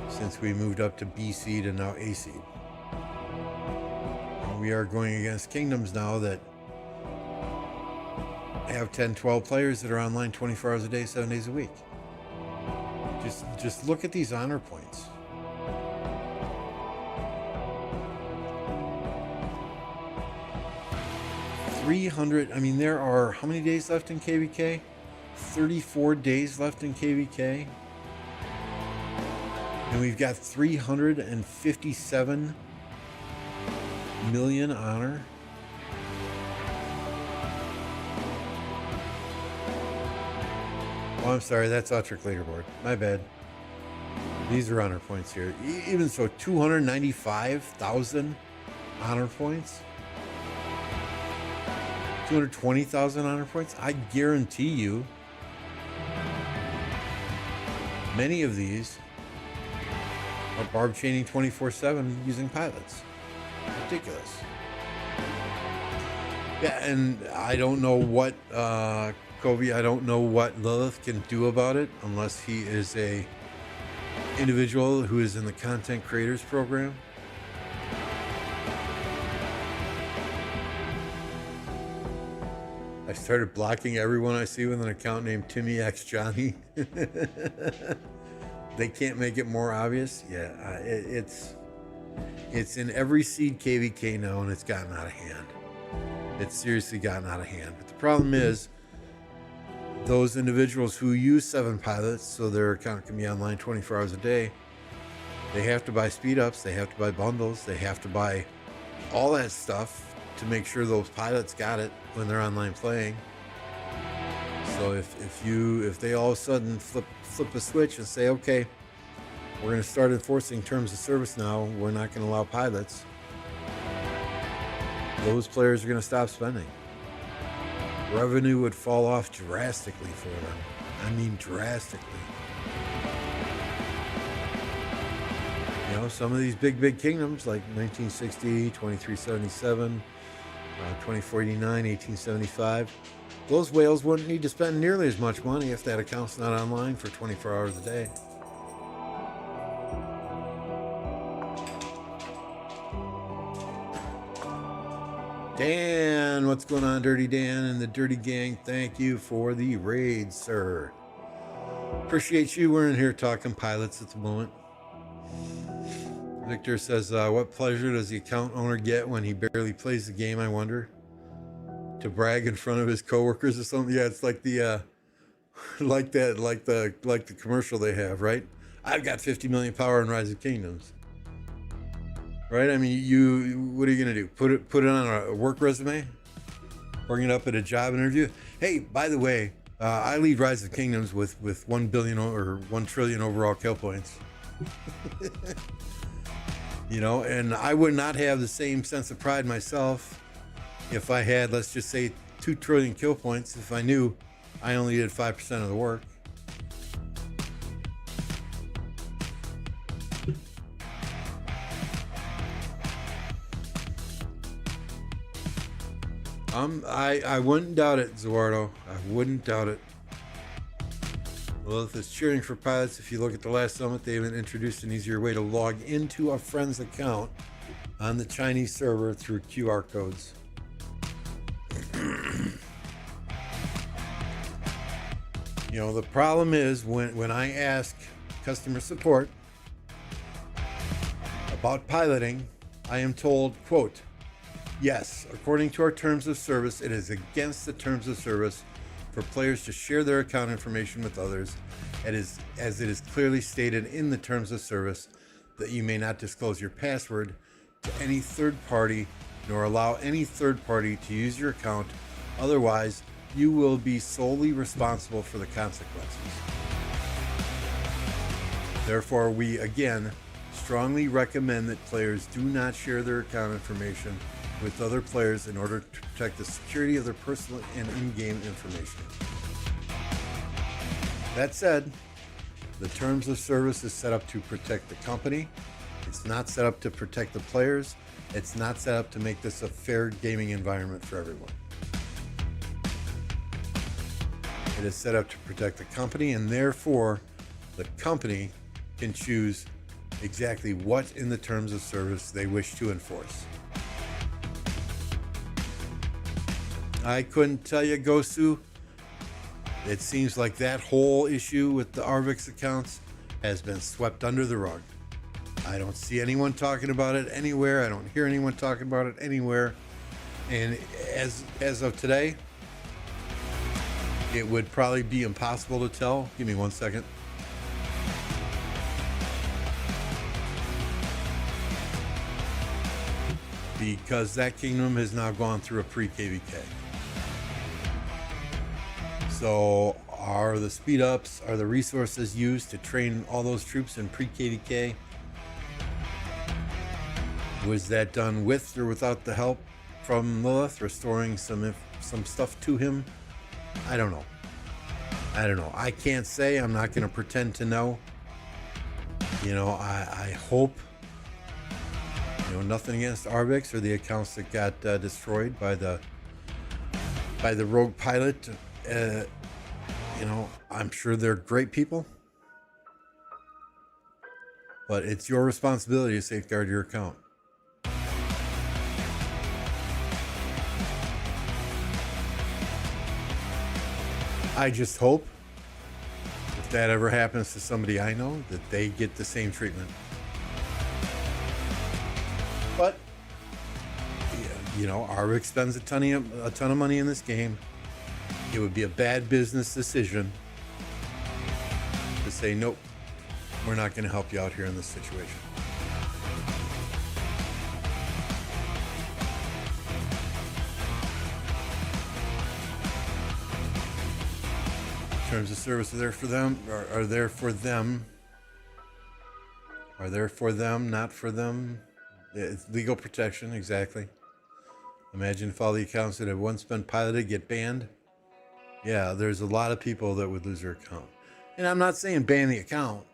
since we moved up to B seed and now A seed. And we are going against kingdoms now that have 10, 12 players that are online 24 hours a day, 7 days a week. Just look at these honor points. I mean, there are how many days left in KvK? 34 days left in KvK. And we've got 357 million honor. Oh, I'm sorry, that's Utrecht leaderboard. My bad. These are honor points here. Even so, 295,000 honor points. 220,000 honor points. I guarantee you many of these are barb chaining 24/7 using pilots. Ridiculous. Yeah, and I don't know what Kobe, I don't know what Lilith can do about it unless he is a individual who is in the content creators program. I started blocking everyone I see with an account named Timmy X Johnny. They can't make it more obvious. Yeah, it's in every seed KvK now, and it's gotten out of hand. It's seriously gotten out of hand. But the problem is, those individuals who use 7 pilots, so their account can be online 24 hours a day, they have to buy speed ups, they have to buy bundles, they have to buy all that stuff to make sure those pilots got it when they're online playing. So if they all of a sudden flip a switch and say, okay, we're going to start enforcing terms of service now, we're not going to allow pilots, those players are going to stop spending. Revenue would fall off drastically for them. I mean drastically. You know, some of these big kingdoms like 1960, 2377, 2049, 1875, those whales wouldn't need to spend nearly as much money if that account's not online for 24 hours a day. Dan, what's going on, Dirty Dan and the Dirty Gang? Thank you for the raid, sir. Appreciate you. We're in here talking pilots at the moment. Victor says, what pleasure does the account owner get when he barely plays the game, I wonder? To brag in front of his coworkers or something? Yeah, it's like the like the commercial they have, right? I've got 50 million power in Rise of Kingdoms. Right? I mean, what are you gonna do? Put it on a work resume? Bring it up at a job interview? Hey, by the way, I lead Rise of Kingdoms with 1 billion or 1 trillion overall kill points. You know, and I would not have the same sense of pride myself if I had, let's just say, 2 trillion kill points if I knew I only did 5% of the work. I wouldn't doubt it, Zuardo. I wouldn't doubt it. Lilith is cheering for pilots. If you look at the last summit, they even introduced an easier way to log into a friend's account on the Chinese server through QR codes. You know, the problem is when I ask customer support about piloting, I am told, quote, yes, according to our terms of service, it is against the terms of service for players to share their account information with others, as it is clearly stated in the terms of service that you may not disclose your password to any third party, nor allow any third party to use your account. Otherwise, you will be solely responsible for the consequences. Therefore, we again strongly recommend that players do not share their account information with other players in order to protect the security of their personal and in-game information. That said, The terms of service is set up to protect the company. It's not set up to protect the players. It's not set up to make this a fair gaming environment for everyone. It is set up to protect the company, and therefore the company can choose exactly what in the terms of service they wish to enforce. I couldn't tell you, Gosu. It seems like that whole issue with the Arvix accounts has been swept under the rug. I don't see anyone talking about it anywhere. I don't hear anyone talking about it anywhere. And as of today, it would probably be impossible to tell. Give me 1 second. Because that kingdom has now gone through a pre-KvK. So are the speed ups, are the resources used to train all those troops in pre-KvK? Was that done with or without the help from Lilith, restoring some stuff to him? I don't know. I can't say. I'm not going to pretend to know. I hope. Nothing against Arvix or the accounts that got destroyed by the rogue pilot. I'm sure they're great people, but it's your responsibility to safeguard your account. I just hope if that ever happens to somebody I know, that they get the same treatment. But Arvix spends a ton of money in this game. It would be a bad business decision to say, nope, we're not going to help you out here in this situation. Terms of service are there for them, are there for them. Are there for them, not for them. It's legal protection, exactly. Imagine if all the accounts that have once been piloted get banned. Yeah, there's a lot of people that would lose their account. And I'm not saying ban the account.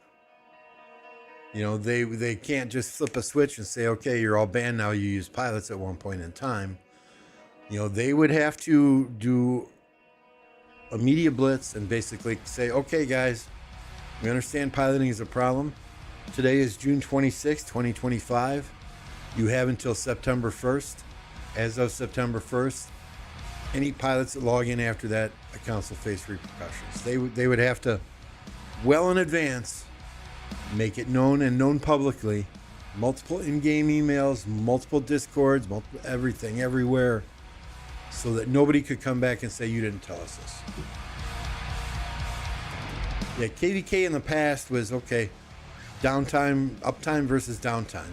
They can't just flip a switch and say, okay, you're all banned now, you use pilots at one point in time. They would have to do a media blitz and basically say, okay, guys, we understand piloting is a problem. Today is June 26, 2025. You have until September 1st. As of September 1st, any pilots that log in after that, accounts will face repercussions. They would have to, well in advance, make it known publicly. Multiple in-game emails, multiple discords, everything, everywhere, so that nobody could come back and say you didn't tell us this. Yeah, KvK in the past was, okay, downtime, uptime versus downtime.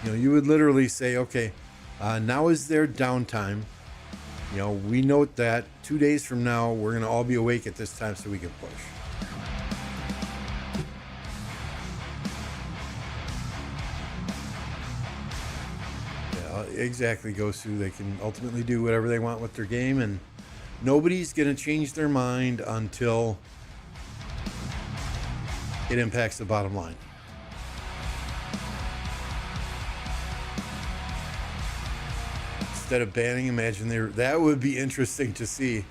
You would literally say, okay, now is their downtime. We note that 2 days from now, we're going to all be awake at this time so we can push. Yeah, exactly, Gosu. They can ultimately do whatever they want with their game, and nobody's going to change their mind until it impacts the bottom line. Instead of banning, imagine that would be interesting to see.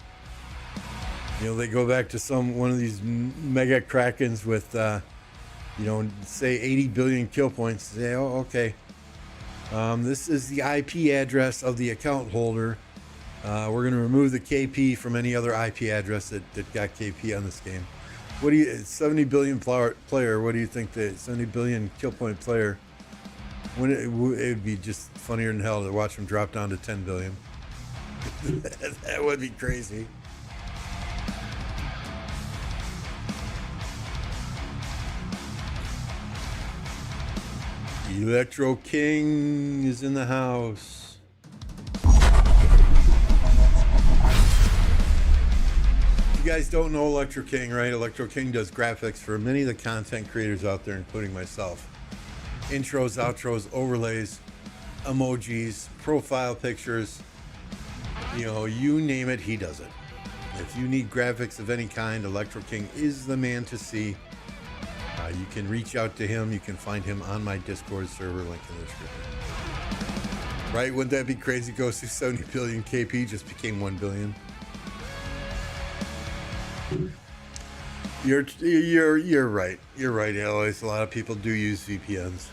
They go back to one of these mega krakens with, say 80 billion kill points. Say, oh, okay, this is the IP address of the account holder. We're going to remove the KP from any other IP address that got KP on this game. 70 billion player, what do you think the 70 billion kill point player, it'd be just funnier than hell to watch them drop down to 10 billion. That would be crazy. Electro King is in the house. You guys don't know Electro King, right? Electro King does graphics for many of the content creators out there, including myself. Intros, outros, overlays, emojis, profile pictures, you name it, he does it. If you need graphics of any kind, Electro King is the man to see. You can reach out to him. You can find him on my Discord server, link in the description. Right? Wouldn't that be crazy? Goes to 70 billion KP, just became 1 billion. You're right. You're right, Alois. A lot of people do use VPNs.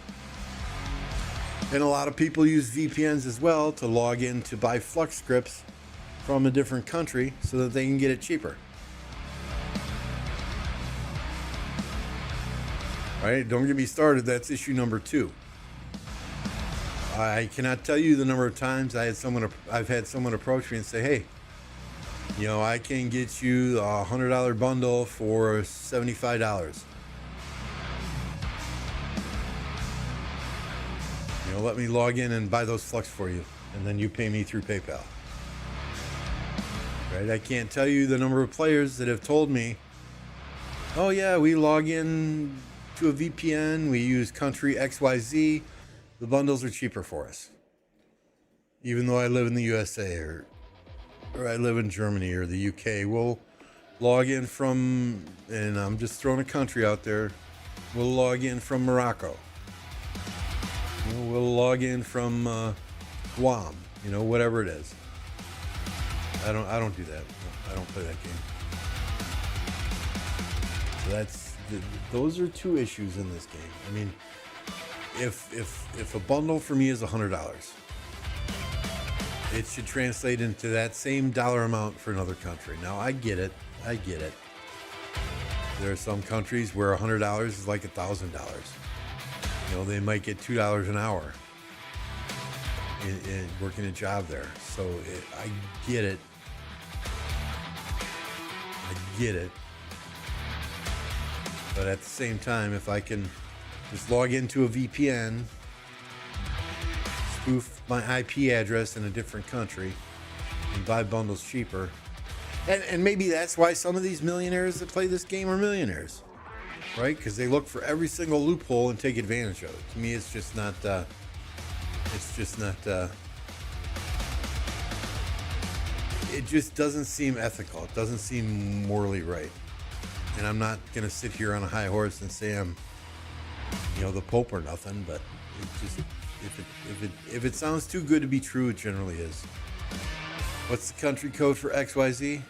And a lot of people use VPNs as well to log in to buy Flux scripts from a different country so that they can get it cheaper. All right, don't get me started. That's issue number 2. I cannot tell you the number of times I've had someone approach me and say, "Hey, you know, I can get you a $100 bundle for $75. You know, let me log in and buy those Flux for you, and then you pay me through PayPal." Right? I can't tell you the number of players that have told me, "Oh yeah, we log in to a VPN, we use country XYZ, the bundles are cheaper for us. Even though I live in the USA or I live in Germany or the UK, we'll log in from," and I'm just throwing a country out there, "we'll log in from Morocco. You know, we'll log in from Huang," you know, whatever it is. I don't do that. I don't play that game. So those are 2 issues in this game. I mean, if a bundle for me is $100, it should translate into that same dollar amount for another country. Now, I get it. There are some countries where $100 is like $1,000. You know, they might get $2 an hour in working a job there. So I get it. But at the same time, if I can just log into a VPN, spoof my IP address in a different country, and buy bundles cheaper, and maybe that's why some of these millionaires that play this game are millionaires, right? Because they look for every single loophole and take advantage of it. To me, it's just not. It just doesn't seem ethical. It doesn't seem morally right. And I'm not gonna sit here on a high horse and say I'm, you know, the Pope or nothing. But it just, if it sounds too good to be true, it generally is. What's the country code for XYZ?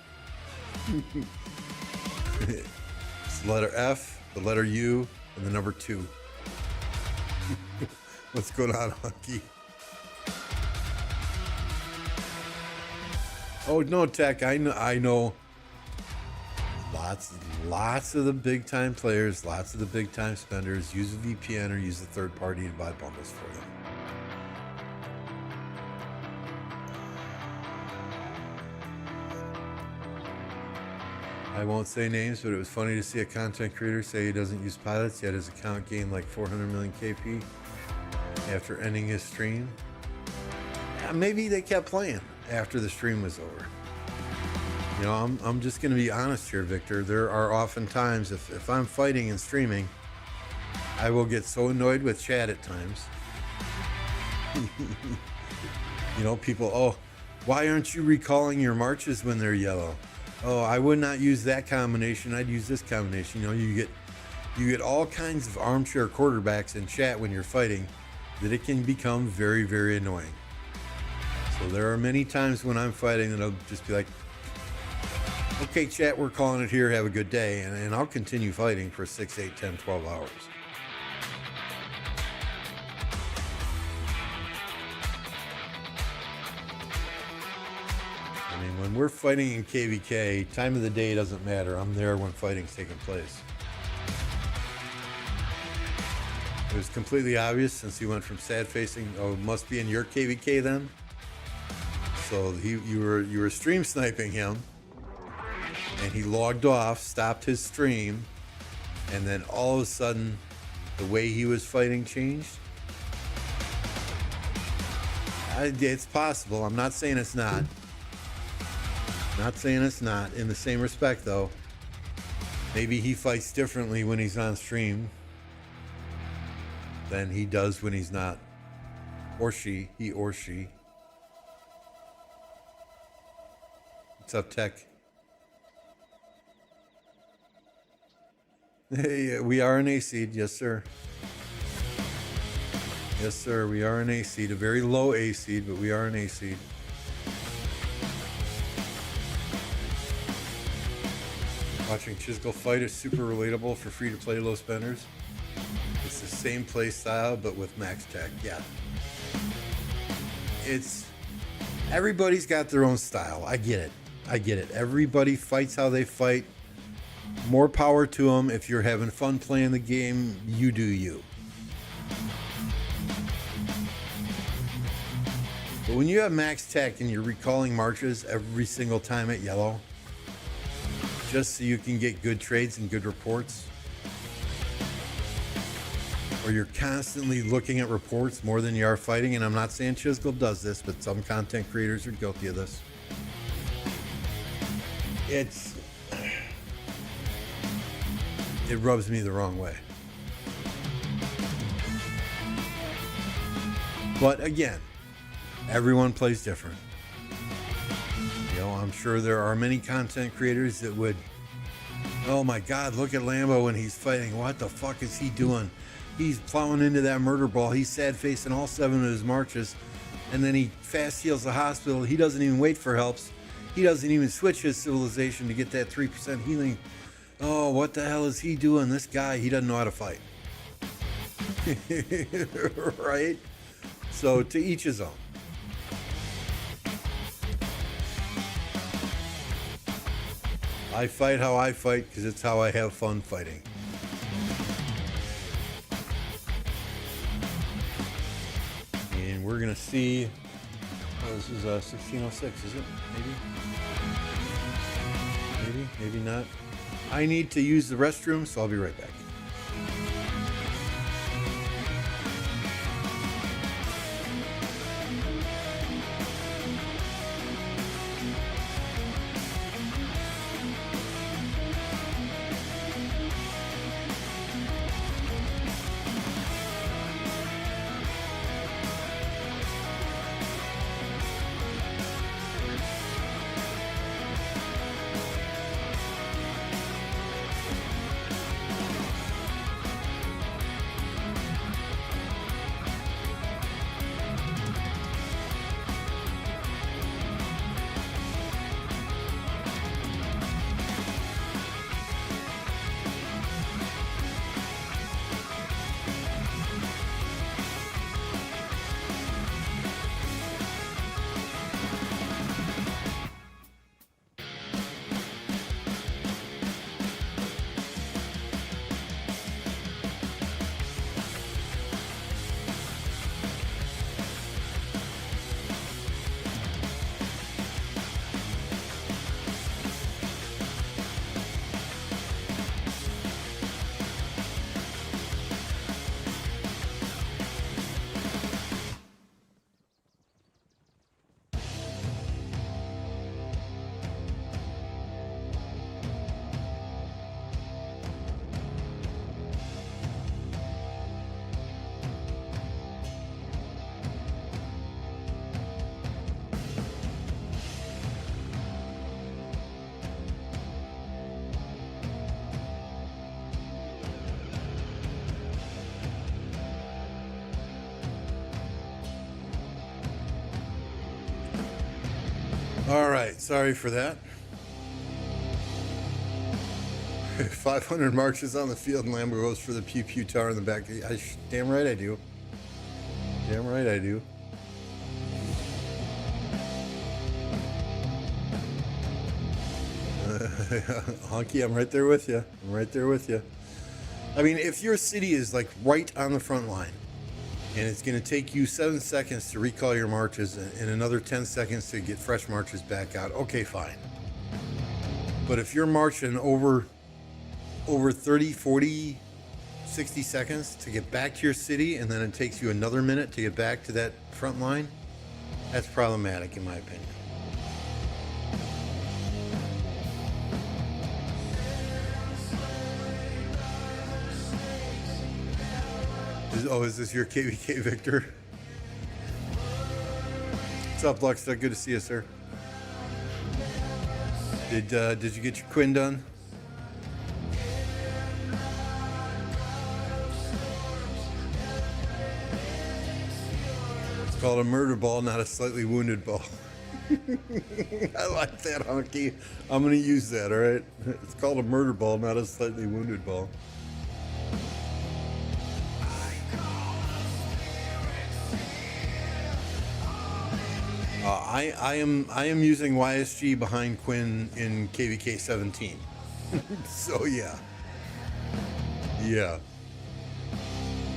It's the letter F, the letter U, and the number 2. What's going on, Hunky? Oh no, Tech. I know. Lots of the big time players, lots of the big time spenders use a VPN or use a third party to buy bundles for them. I won't say names, but it was funny to see a content creator say he doesn't use pilots, yet his account gained like 400 million KP after ending his stream. Yeah, maybe they kept playing after the stream was over. You know, I'm just going to be honest here, Victor. There are often times if I'm fighting and streaming, I will get so annoyed with chat at times. You know, people, "Oh, why aren't you recalling your marches when they're yellow? Oh, I would not use that combination. I'd use this combination." You know, you get all kinds of armchair quarterbacks in chat when you're fighting that it can become very, very annoying. So there are many times when I'm fighting that I'll just be like, "Okay, chat, we're calling it here. Have a good day." And I'll continue fighting for 6, 8, 10, 12 hours. I mean, when we're fighting in KvK, time of the day doesn't matter. I'm there when fighting's taking place. It was completely obvious since he went from sad facing. Oh, must be in your KvK then. So you were stream sniping him, and he logged off, stopped his stream, and then all of a sudden, the way he was fighting changed. It's possible. I'm not saying it's not. Not saying it's not. In the same respect, though, maybe he fights differently when he's on stream than he does when he's not. Or she. He or she. What's up, Tech? Hey, we are an A seed, yes sir. Yes sir, we are an A seed, a very low A seed, but we are an A seed. Watching Chisel fight is super relatable for free-to-play low spenders. It's the same play style, but with max tech. Yeah. Everybody's got their own style. I get it. Everybody fights how they fight. More power to them. If you're having fun playing the game, you do you. But when you have max tech and you're recalling marches every single time at yellow, just so you can get good trades and good reports, or you're constantly looking at reports more than you are fighting, and I'm not saying Chisel does this, but some content creators are guilty of this. It rubs me the wrong way. But again, everyone plays different. You know, I'm sure there are many content creators that would, oh my God, look at Lambo when he's fighting. What the fuck is he doing? He's plowing into that murder ball. He's sad facing all 7 of his marches. And then he fast heals the hospital. He doesn't even wait for helps. He doesn't even switch his civilization to get that 3% healing. Oh, what the hell is he doing? This guy, he doesn't know how to fight. Right? So to each his own. I fight how I fight because it's how I have fun fighting. And we're going to see, oh, this is 1606, is it? Maybe not. I need to use the restroom, so I'll be right back. All right, sorry for that. 500 marches on the field and Lambo goes for the pew pew tower in the back. Damn right I do. Damn right I do. Honky, I'm right there with you. I mean, if your city is like right on the front line, and it's going to take you 7 seconds to recall your marches and another 10 seconds to get fresh marches back out, okay, fine. But if you're marching over 30, 40, 60 seconds to get back to your city, and then it takes you another minute to get back to that front line, that's problematic in my opinion. Is this your KvK Victor? What's up, Luxta? Good to see you, sir. Did you get your Quinn done? called a murder ball, not a slightly wounded ball. I like that, Honky. I'm going to use that, all right? It's called a murder ball, not a slightly wounded ball. I am using YSG behind Quinn in KvK 17. So yeah.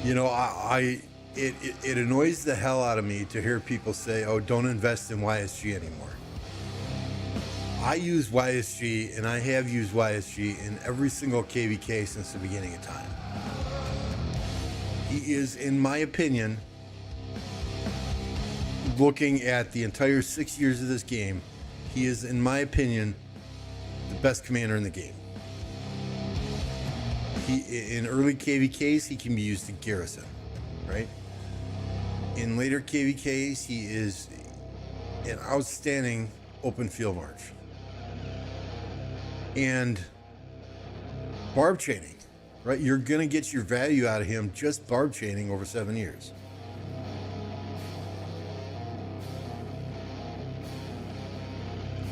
You know, it annoys the hell out of me to hear people say, "Oh, don't invest in YSG anymore." I use YSG, and I have used YSG in every single KvK since the beginning of time. He is, in my opinion, looking at the entire 6 years of this game, he is, in my opinion, the best commander in the game. In early KvKs, he can be used in Garrison, right? In later KvKs, he is an outstanding open field march. And barb chaining, right? You're going to get your value out of him just barb chaining over 7 years.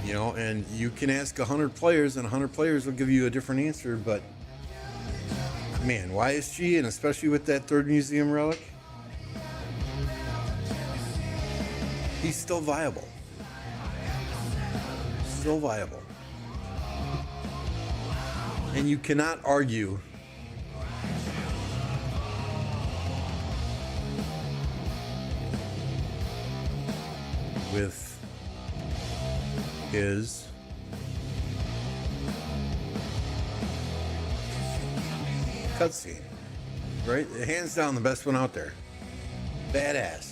You know, and you can ask 100 players, and 100 players will give you a different answer, but man, YSG, and especially with that third museum relic, he's still viable. Still viable. And you cannot argue with his cutscene, right? Hands down the best one out there. Badass.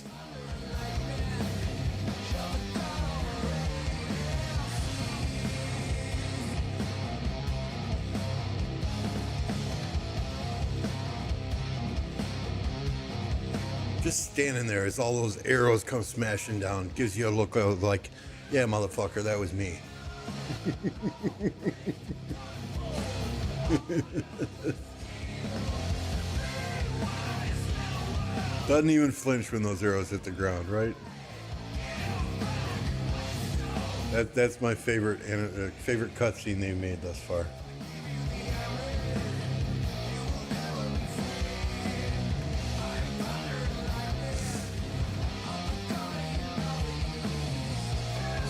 Just standing there as all those arrows come smashing down gives you a look of like, yeah, motherfucker, that was me. Doesn't even flinch when those arrows hit the ground, right? That's my favorite cutscene they've made thus far.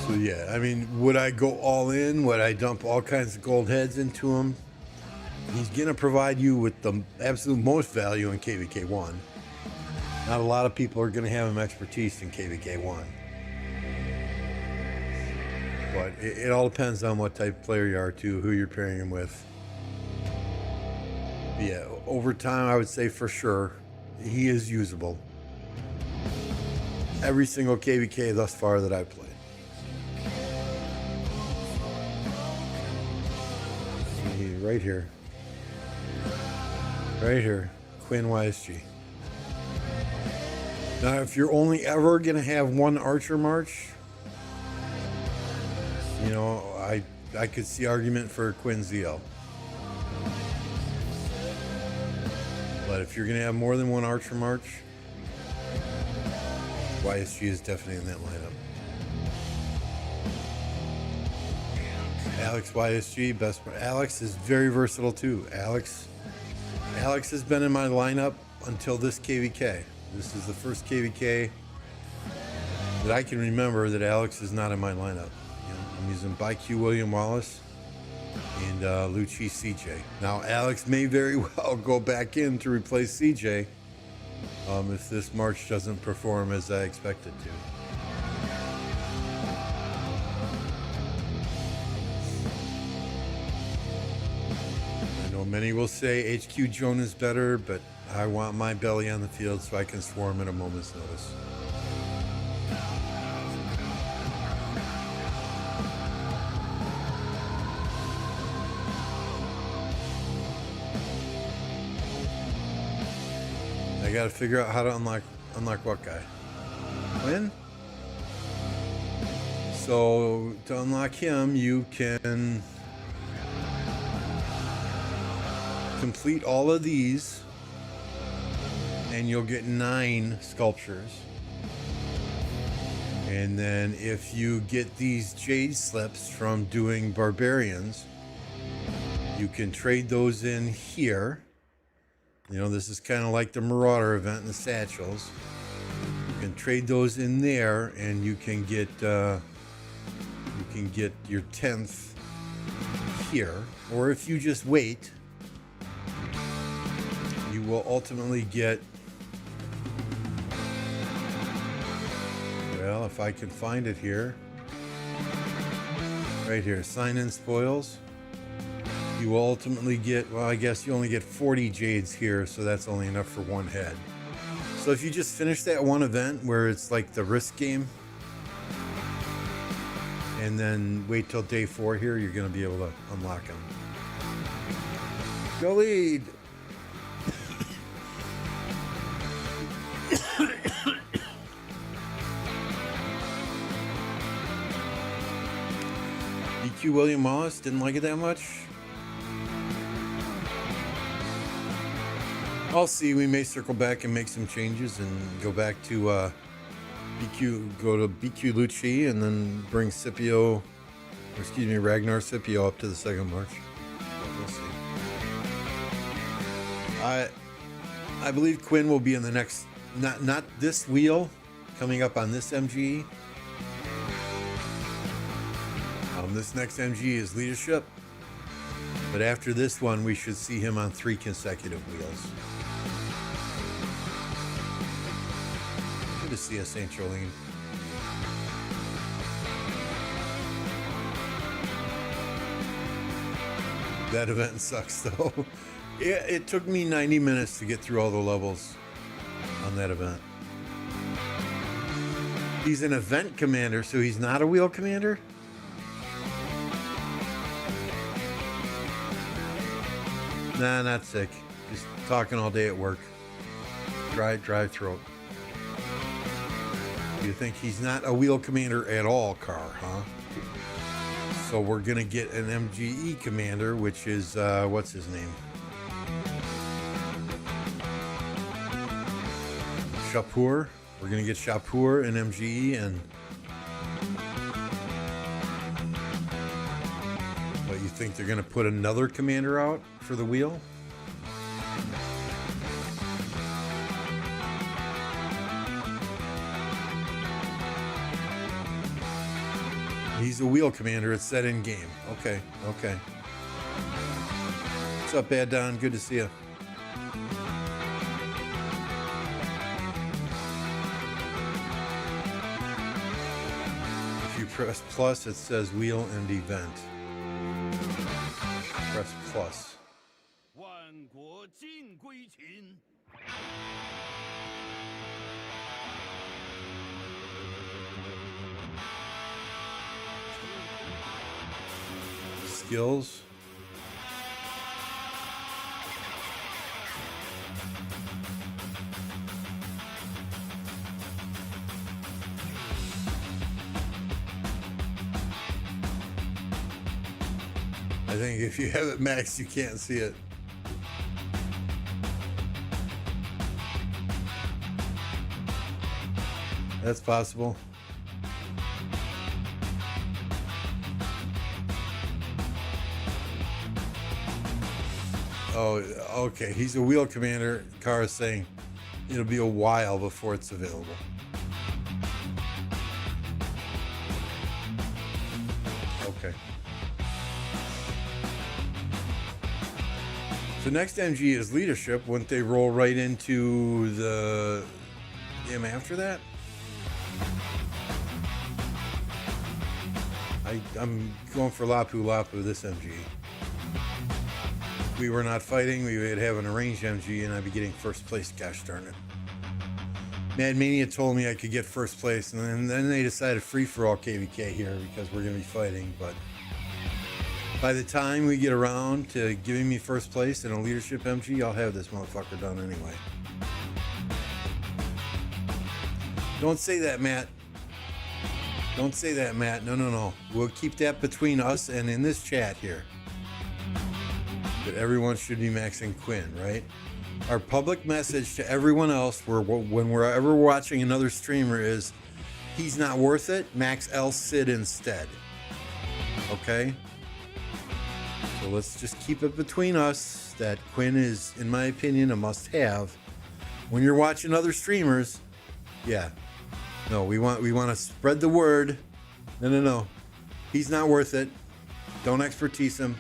So yeah, I mean, would I go all in? Would I dump all kinds of gold heads into him? He's gonna provide you with the absolute most value in KvK 1. Not a lot of people are going to have him expertise in KvK 1. But it all depends on what type of player you are, too, who you're pairing him with. But yeah, over time, I would say for sure, he is usable. Every single KvK thus far that I've played. Right here. Right here. Quinn YSG. Now, if you're only ever going to have one Archer March, you know, I could see argument for Quinn ZL. But if you're going to have more than one Archer March, YSG is definitely in that lineup. Alex YSG, best. Alex is very versatile too. Alex has been in my lineup until this KvK. This is the first KvK that I can remember that Alex is not in my lineup. You know, I'm using ByQ William Wallace and Lucci CJ. Now, Alex may very well go back in to replace CJ if this March doesn't perform as I expect it to. I know many will say HQ Joan is better, but I want my belly on the field so I can swarm at a moment's notice. I gotta figure out how to unlock what guy? When? So to unlock him, you can complete all of these and you'll get 9 sculptures. And then if you get these jade slips from doing barbarians, you can trade those in here. You know, this is kind of like the Marauder event in the satchels. You can trade those in there, and you can get your 10th here. Or if you just wait, you will ultimately get, well, if I can find it here, right here, sign in spoils. You will ultimately get, well, I guess you only get 40 jades here, so that's only enough for one head. So if you just finish that one event where it's like the risk game, and then wait till day 4 here, you're going to be able to unlock them. Go lead! DQ William Wallace, didn't like it that much. I'll see. We may circle back and make some changes and go back to go to BQ Lucci and then bring Ragnar Scipio up to the second march. We'll see. I believe Quinn will be in the next, not this wheel coming up on this MG. This next MG is leadership, but after this one, we should see him on 3 consecutive wheels. Good to see you, St. Jolene. That event sucks, though. It took me 90 minutes to get through all the levels on that event. He's an event commander, so he's not a wheel commander? Nah, not sick. Just talking all day at work. Dry throat. You think he's not a wheel commander at all, Car, huh? So we're gonna get an MGE commander, which is what's his name? Shapur. We're gonna get Shapur and MGE, and what, you think they're gonna put another commander out for the wheel? He's a wheel commander. It's set in game. Okay. What's up, Bad Don? Good to see you. If you press plus, it says wheel and event. Press plus. Skills. I think if you have it maxed, you can't see it. That's possible. Oh, okay. He's a wheel commander. Car is saying it'll be a while before it's available. Okay. So next MG is leadership. Wouldn't they roll right into the game after that? I'm going for Lapu this MG. If we were not fighting, we would have an arranged MG and I'd be getting first place, gosh darn it. Mad Mania told me I could get first place, and then they decided free-for-all KvK here because we're going to be fighting, but by the time we get around to giving me first place in a leadership MG, I'll have this motherfucker done anyway. Don't say that, Matt. Don't say that, Matt. No. We'll keep that between us and in this chat here. But everyone should be maxing Quinn, right? Our public message to everyone else when we're ever watching another streamer is he's not worth it, max El Cid instead. Okay? So let's just keep it between us that Quinn is, in my opinion, a must-have. When you're watching other streamers, yeah. No, we want to spread the word. No. He's not worth it. Don't expertise him.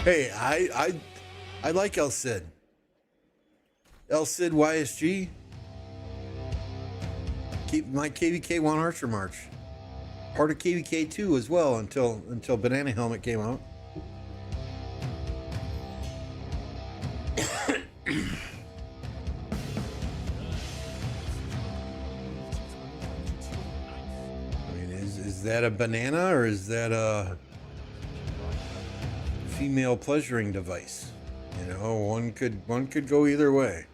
Hey, I like El Cid. El Cid YSG. Keep my KvK 1 Archer March. Part of KvK 2 as well until Banana Helmet came out. Is that a banana or is that a female pleasuring device? You know, one could go either way.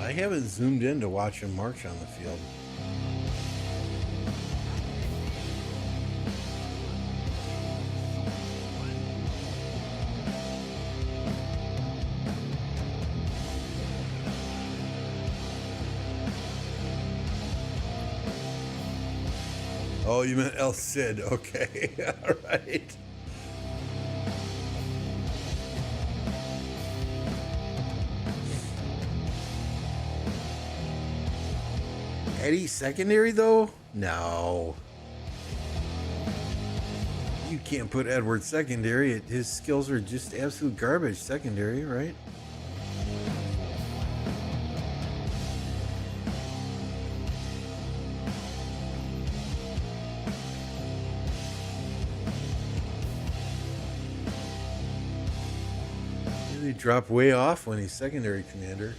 I haven't zoomed in to watch him march on the field. Oh, you meant El Cid. Okay. All right. Eddie secondary, though? No. You can't put Edward secondary. His skills are just absolute garbage secondary, right? They drop way off when he's secondary commander.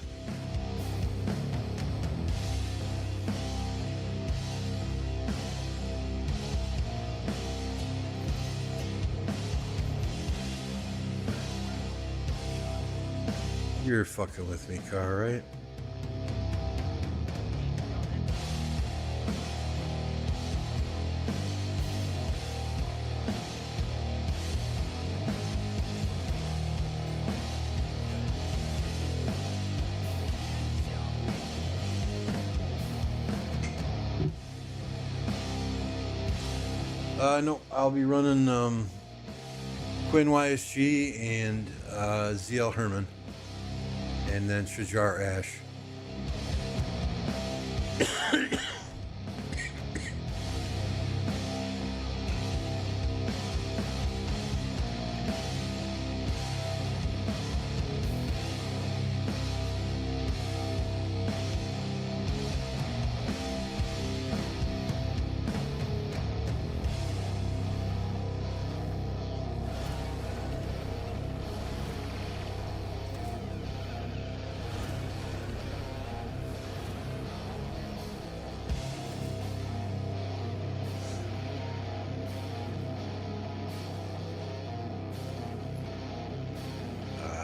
You're fucking with me, car, right? No, I'll be running Quinn YSG and ZL Herman. And then Shajar Ash.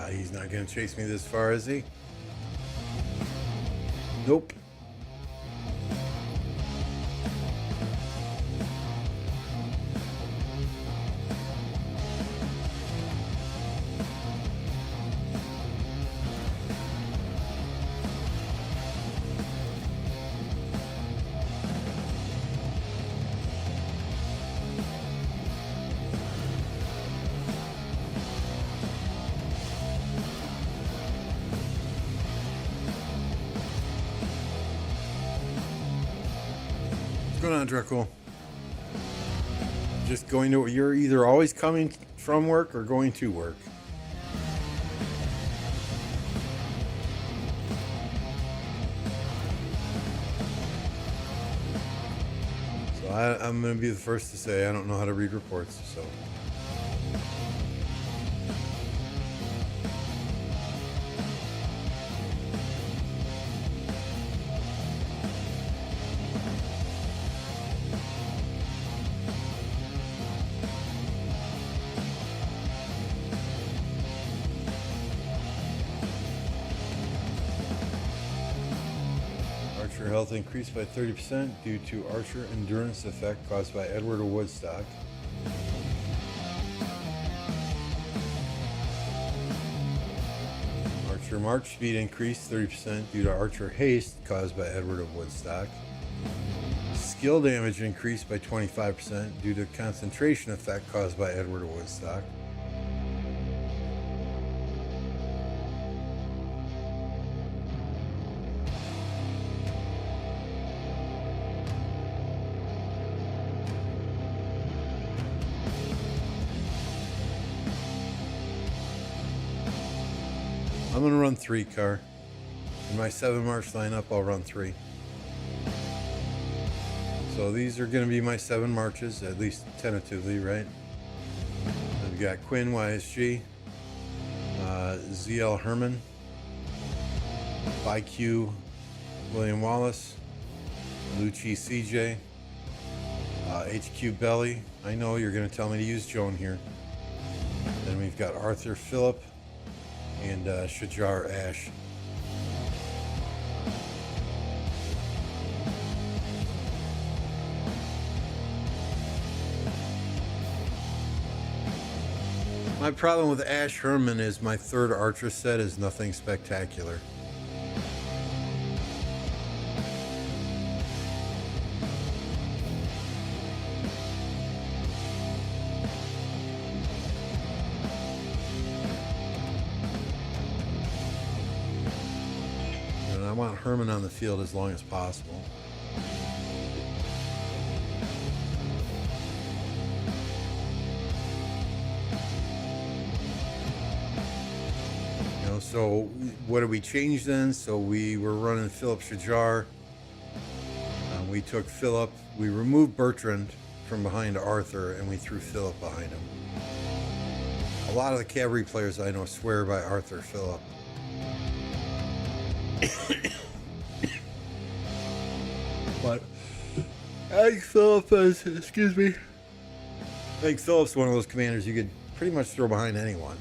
He's not going to chase me this far, is he? Nope. What's going on, Druckle? Just going to, you're either always coming from work or going to work. So I'm going to be the first to say I don't know how to read reports, so. Archer health increased by 30% due to Archer endurance effect caused by Edward of Woodstock. Archer march speed increased 30% due to Archer haste caused by Edward of Woodstock. Skill damage increased by 25% due to concentration effect caused by Edward of Woodstock. I'm going to run 3 car. In my 7 march lineup, I'll run 3. So these are going to be my 7 marches, at least tentatively, right? We've got Quinn YSG, ZL Herman, IQ William Wallace, Lucci CJ, HQ Belly. I know you're going to tell me to use Joan here. Then we've got Arthur Phillip and Shajar Ash. My problem with Ash Herman is my 3rd Archer set is nothing spectacular. And I want Herman on the field as long as possible. So what did we change then? So we were running Philip Shajar. We took Philip. We removed Bertrand from behind Arthur, and we threw Philip behind him. A lot of the cavalry players I know swear by Arthur Philip. But I think Philip is, excuse me. I think Philip's one of those commanders you could pretty much throw behind anyone.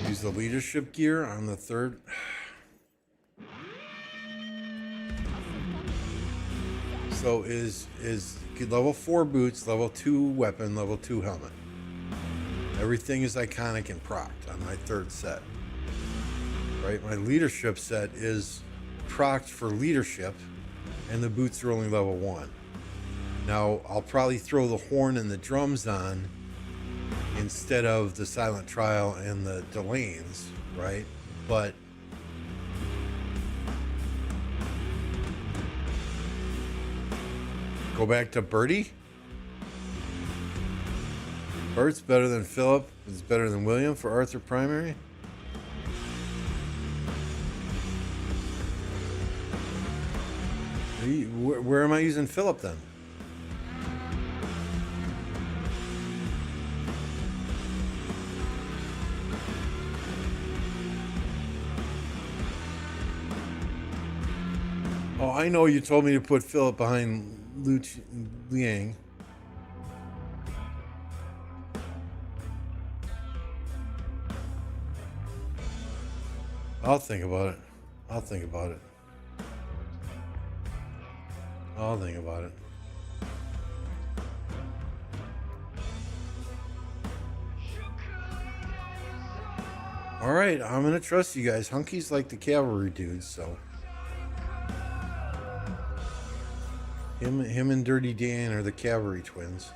Use the leadership gear on the 3rd. So is level 4 boots, level 2 weapon, level 2 helmet. Everything is iconic and procced on my 3rd set. Right? My leadership set is procced for leadership, and the boots are only level 1. Now I'll probably throw the horn and the drums on instead of the silent trial and the Delanes, right? But go back to Bertie. Bert's better than Philip. It's better than William for Arthur primary. Where am I using Philip then? Oh, I know you told me to put Philip behind Liang. I'll think about it. I'll think about it. I'll think about it. All right, I'm gonna trust you guys. Hunky's like the cavalry dudes, so. Him and Dirty Dan are the cavalry twins.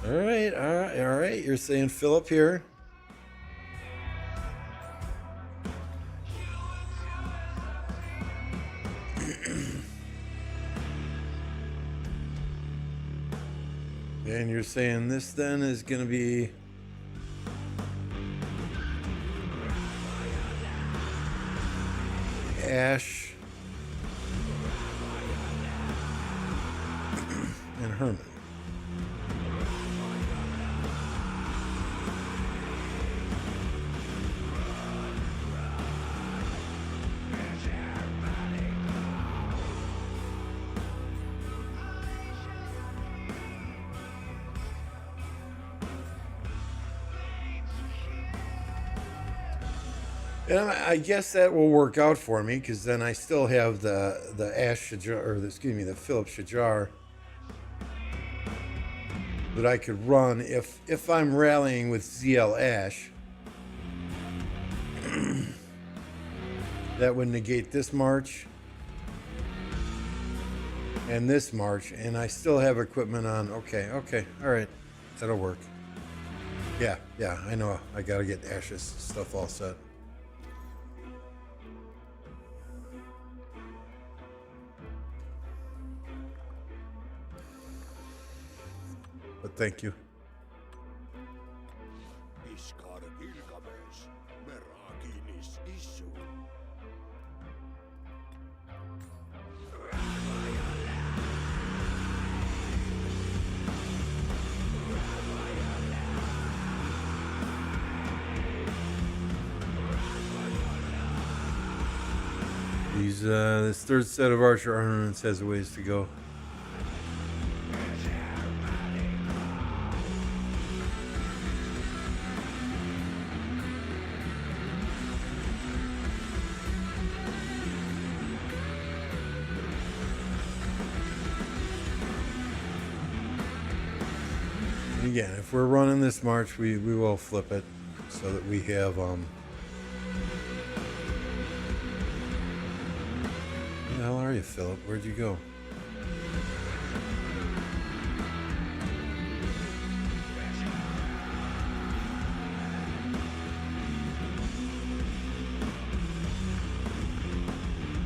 All right. You're saying Philip here. And you're saying this then is going to be Ash and Herman. And I guess that will work out for me because then I still have the Ash Shajar, or the Philip Shajar that I could run if I'm rallying with ZL Ash. That would negate this march and this march, and I still have equipment on. Okay, all right, that'll work. Yeah, I know. I gotta get Ash's stuff all set. But thank you. This third set of archer armaments has a ways to go. And again, if we're running this march, we will flip it so that we have Where the hell are you, Philip? Where'd you go?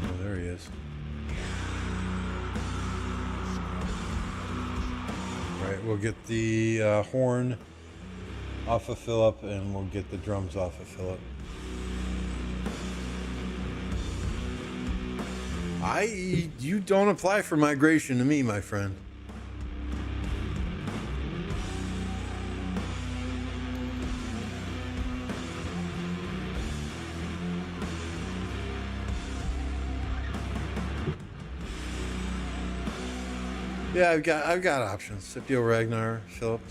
Oh, there he is. All right, we'll get the horn off of Philip, and we'll get the drums off of Philip. You don't apply for migration to me, my friend. Yeah, I've got options. Scipio Ragnar, Philip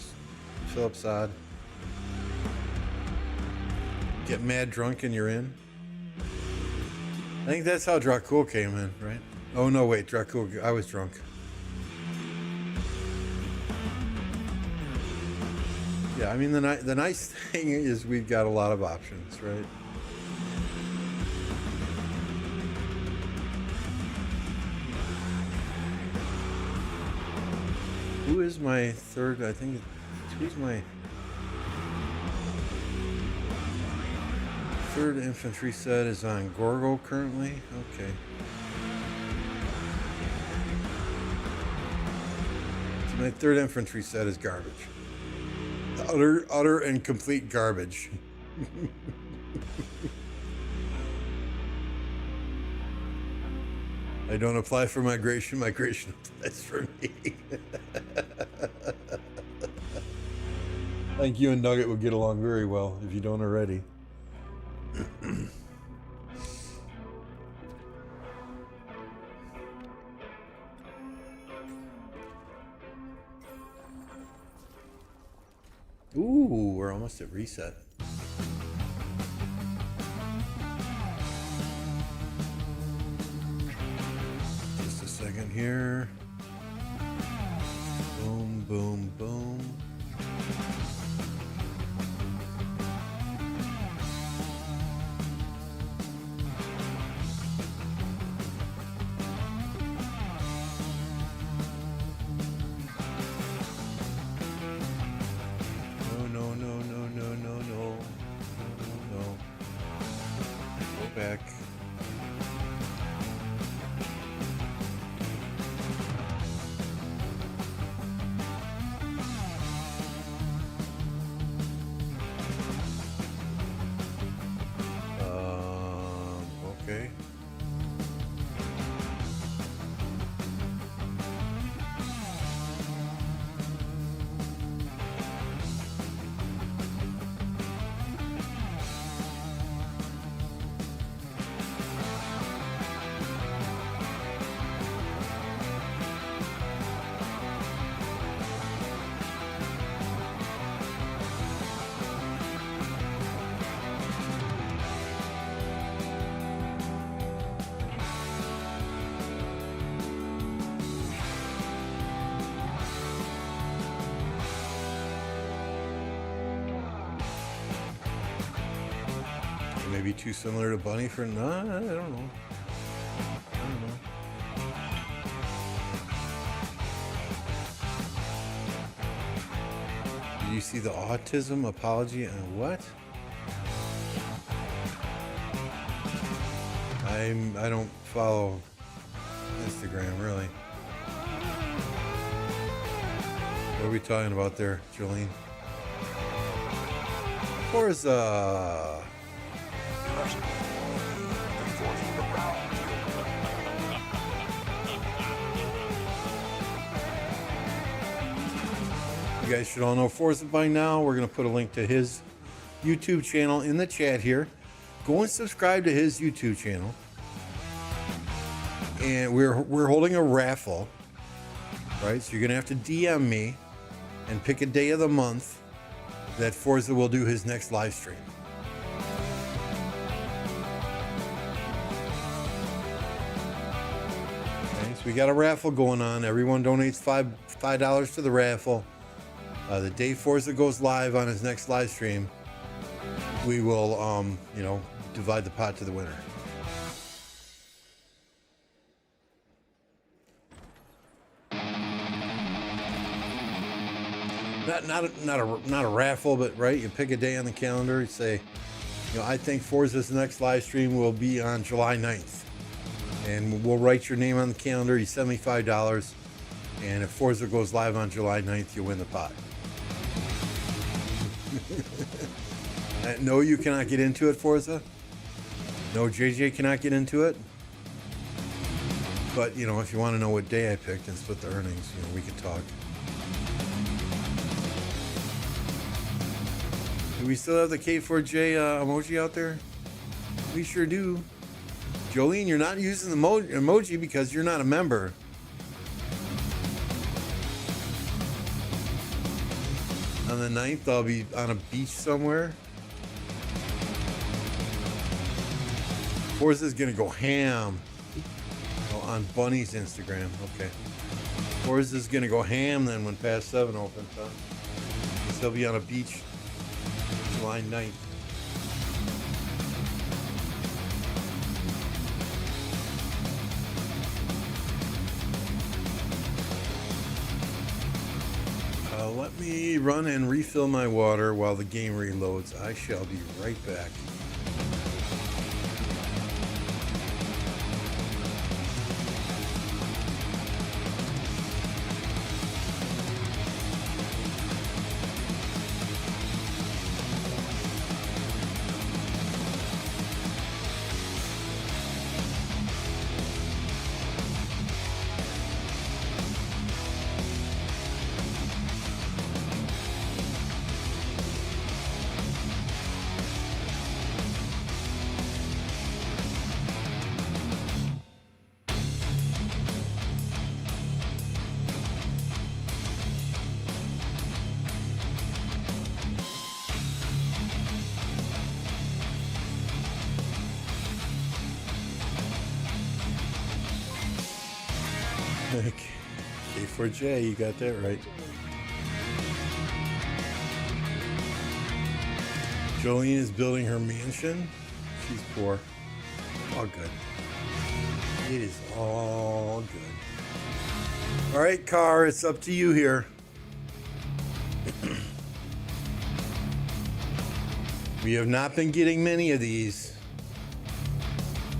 Sod. Get mad drunk and you're in. I think that's how Dracul came in, right? Oh no, wait, Dracul, I was drunk. Yeah, I mean the nice thing is we've got a lot of options, right? Who is my third? I think who's my third infantry set is on Gorgo currently. Okay. So my third infantry set is garbage. Utter and complete garbage. I don't apply for migration. Migration applies for me. I think you and Nugget would get along very well if you don't already. Ooh, we're almost at reset. Just a second here. Boom, boom, boom. Back. Okay. maybe too similar to Bunny for nah, I don't know. I don't know. Did you see the autism apology and what? I don't follow Instagram really. What are we talking about there, Jolene? Forza. You guys should all know Forza by now. We're going to put a link to his YouTube channel in the chat here. Go and subscribe to his YouTube channel. And we're holding a raffle, right? So you're going to have to DM me and pick a day of the month that Forza will do his next live stream. Okay, so we got a raffle going on. Everyone donates $5 to the raffle. The day Forza goes live on his next live stream, we will, divide the pot to the winner. Not a raffle, but right, you pick a day on the calendar. You say, I think Forza's next live stream will be on July 9th, and we'll write your name on the calendar. You send me $5, and if Forza goes live on July 9th, you win the pot. No, you cannot get into it, Forza. No, JJ cannot get into it. But if you want to know what day I picked and split the earnings, we can talk. Do we still have the K4J emoji out there? We sure do. Jolene, you're not using the emoji because you're not a member. On the 9th, I'll be on a beach somewhere. Forza's gonna go ham. On Bunny's Instagram. Okay. Forza's gonna go ham then when Past 7 opens, huh? He'll be on a beach July 9th. Let me run and refill my water while the game reloads. I shall be right back. K4J, you got that right. Jolene is building her mansion. She's poor. All good. It is all good. All right, Car, it's up to you here. We have not been getting many of these.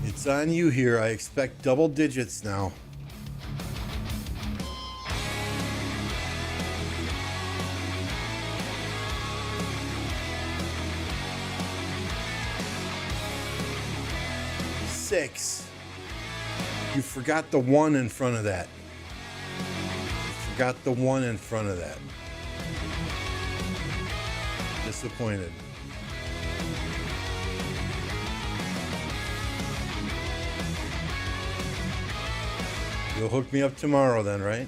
It's on you here. I expect double digits now. Six. You forgot the 1 in front of that. You forgot the 1 in front of that. Disappointed. You'll hook me up tomorrow then, right?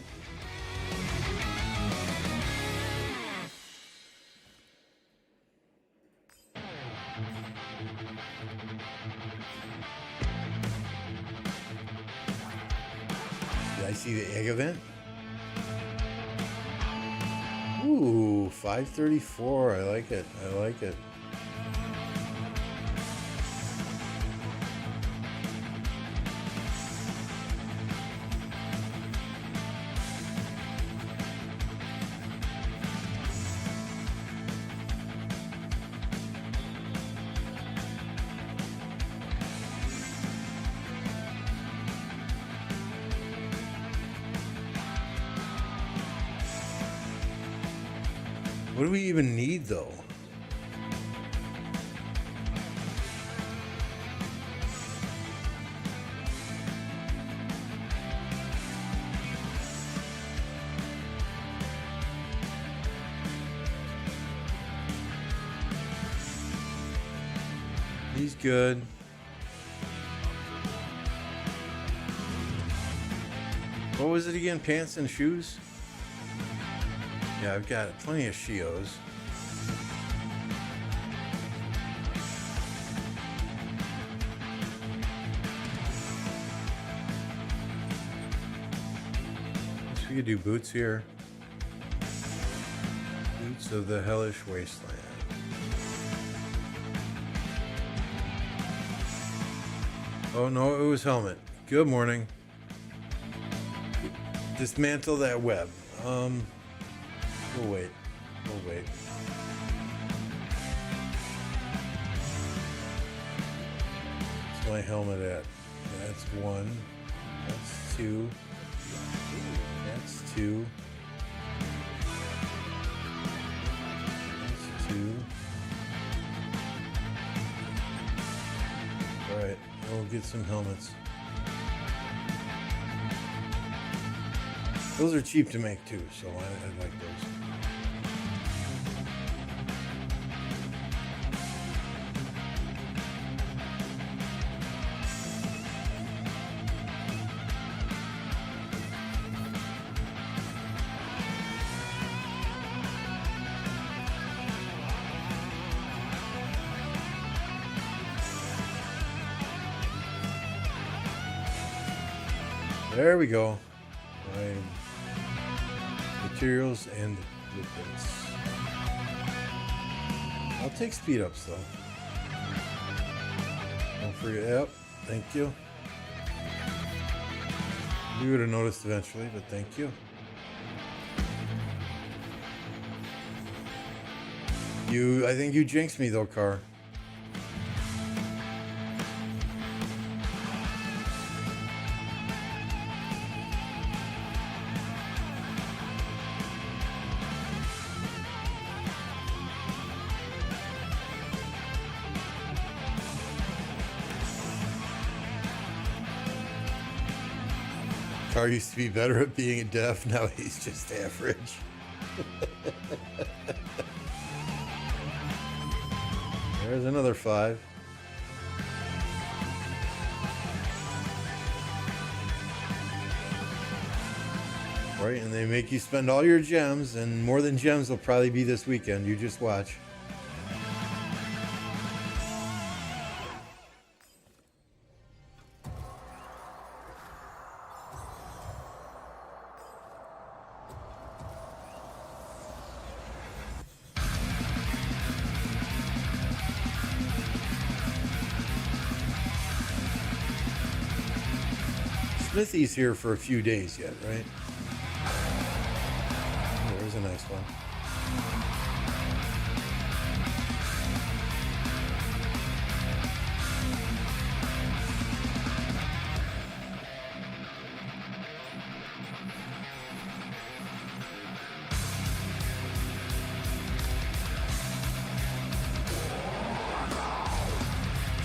See the egg event? Ooh, 534. I like it. I like it. What do we even need though? He's good. What was it again? Pants and shoes? Yeah, I've got plenty of Shios. Guess we could do boots here. Boots of the hellish wasteland. Oh no, it was helmet. Good morning. Dismantle that web. We'll wait. We'll wait. What's my helmet at? That's 1. That's 2. That's 2. That's 2. Alright, we'll get some helmets. Those are cheap to make too, so I like those. There we go. Materials and blueprints. I'll take speed ups though. Don't forget. Yep. Thank you. You would have noticed eventually, but thank you. I think you jinxed me though, car. Car used to be better at being deaf, now he's just average. There's another 5. Right, and they make you spend all your gems, and more than gems will probably be this weekend. You just watch. Smithy's here for a few days yet, right? Oh, there's a nice one.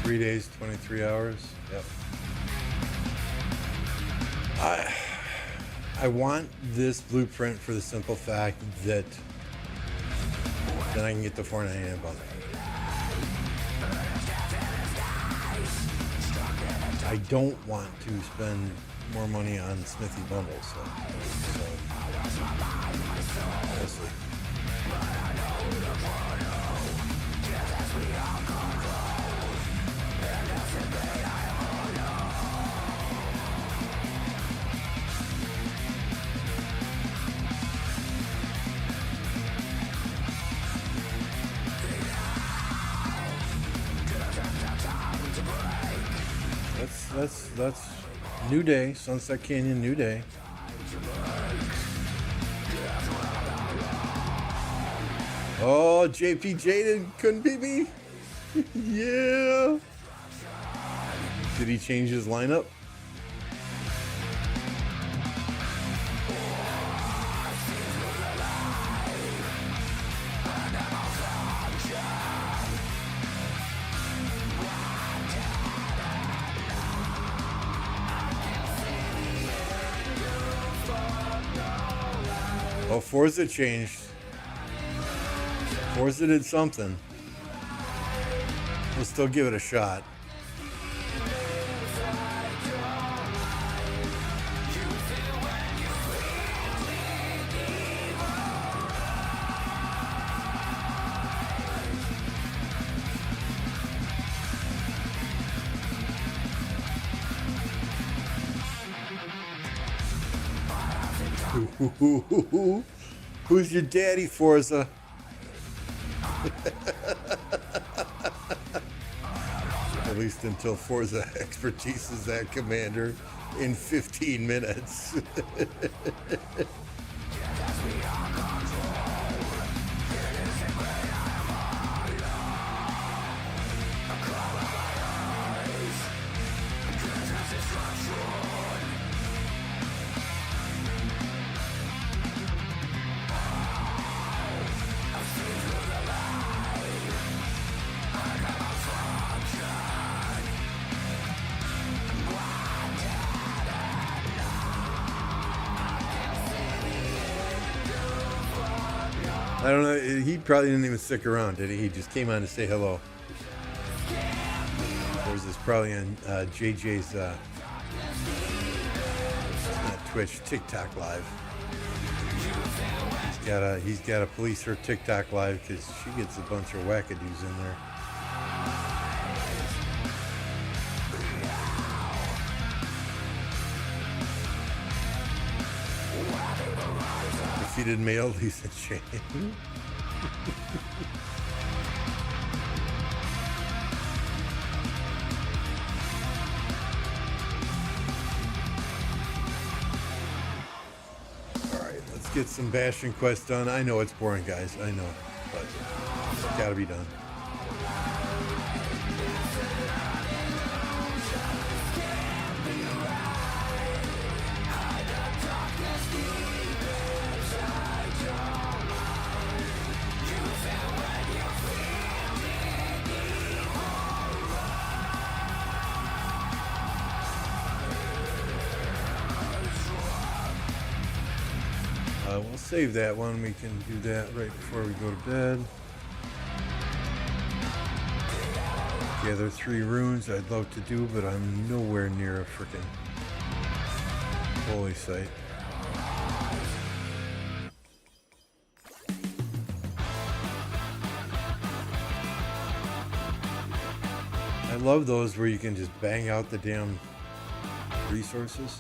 Three days, 23 hours. Yep. I want this blueprint for the simple fact that then I can get the $4.99 bundle. I don't want to spend more money on Smithy bundles, so we'll see. That's new day, Sunset Canyon, new day. Oh, JP Jaden couldn't beat me. Yeah. Did he change his lineup? Oh, Forza changed. Forza did something. We'll still give it a shot. Who's your daddy, Forza? At least until Forza expertises that commander in 15 minutes. I don't know. He probably didn't even stick around, did he? He just came on to say hello. There's this probably on JJ's not Twitch, TikTok live. He's got to police her TikTok live because she gets a bunch of wackadoos in there. Defeated male, Lisa Shane. Alright, let's get some Bastion quests done. I know it's boring, guys. I know. But it's gotta be done. We'll save that one. We can do that right before we go to bed. Gather 3 runes. I'd love to do, but I'm nowhere near a freaking holy site. I love those where you can just bang out the damn resources.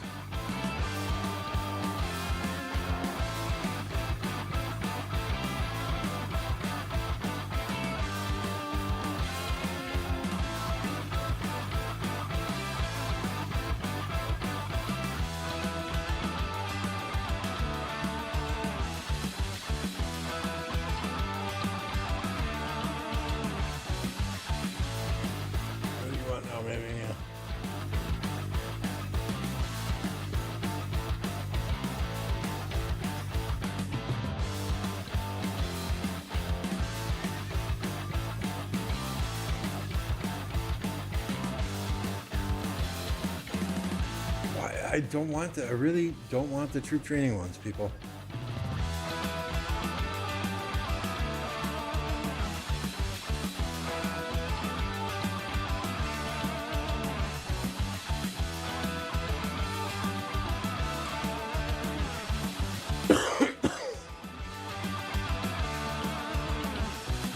I don't want the, I really don't want the troop training ones, people.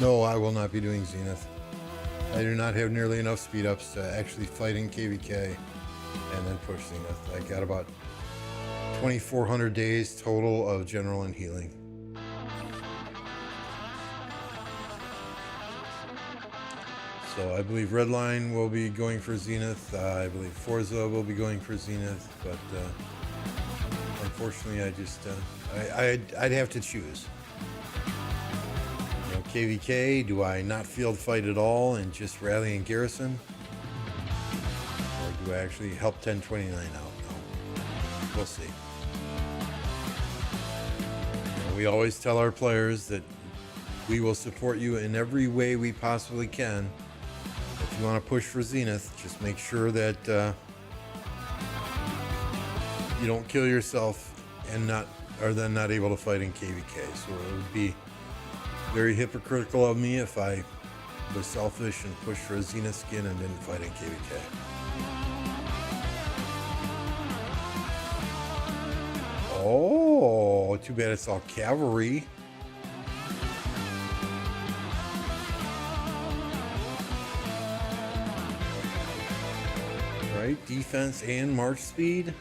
No, I will not be doing Zenith. I do not have nearly enough speed ups to actually fight in KvK and then push Zenith. I got about 2,400 days total of general and healing. So I believe Redline will be going for Zenith. I believe Forza will be going for Zenith, but unfortunately, I just I'd have to choose. You know, KvK, do I not field fight at all and just rally and garrison? Or do I actually help 1029 out? No. We'll see. You know, we always tell our players that we will support you in every way we possibly can. If you want to push for Zenith, just make sure that you don't kill yourself and not are then not able to fight in KvK. So it would be very hypocritical of me if I was selfish and pushed for a Zenith skin and didn't fight in KvK. Oh, too bad it's all cavalry. Right, defense and march speed.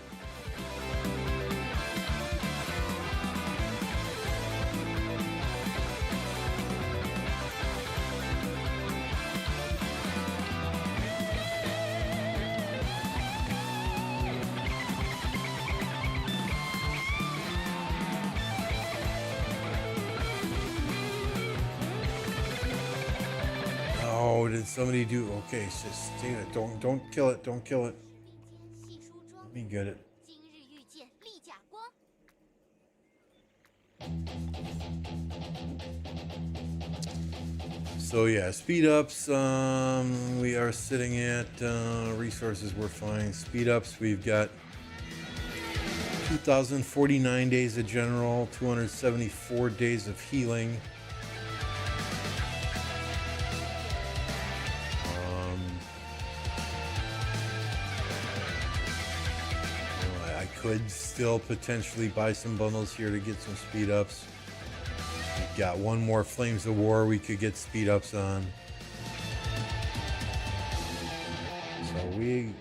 Oh, did somebody do? Okay, sis, stay it. Don't kill it. Don't kill it. Let me get it. So yeah, speed ups. We are sitting at resources. We're fine. Speed ups. We've got 2,049 days of general, 274 days of healing. I could still potentially buy some bundles here to get some speed ups. We've got one more Flames of War we could get speed ups on. So it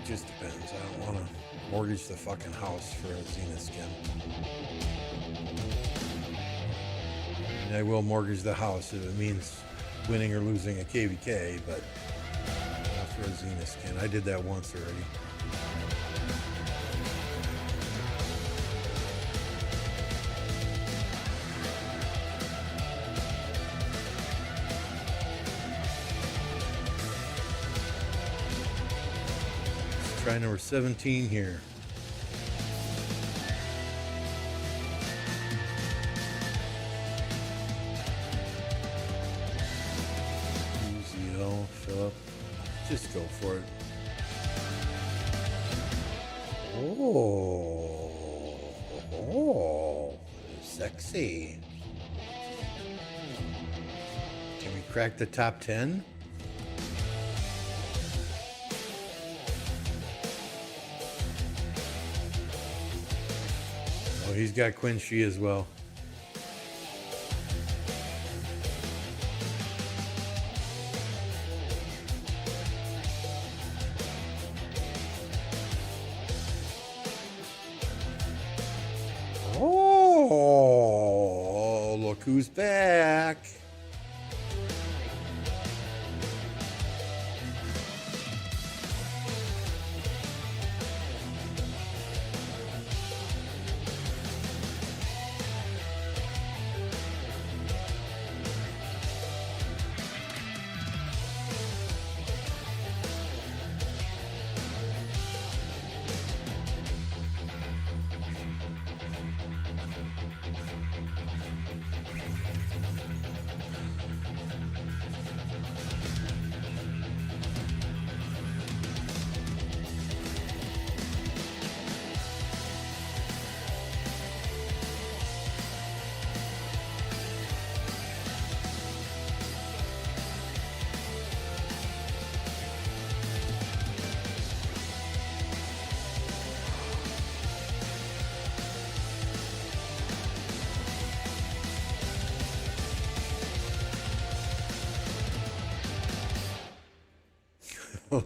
just depends. I don't want to mortgage the fucking house for a Zenith skin. And I will mortgage the house if it means winning or losing a KvK, but not for a Zenith skin. I did that once already. Try number 17 here. UZL, fill up. Just go for it. Oh, sexy. Can we crack the top 10? Oh, he's got Quinn Shi as well. Oh, look who's back.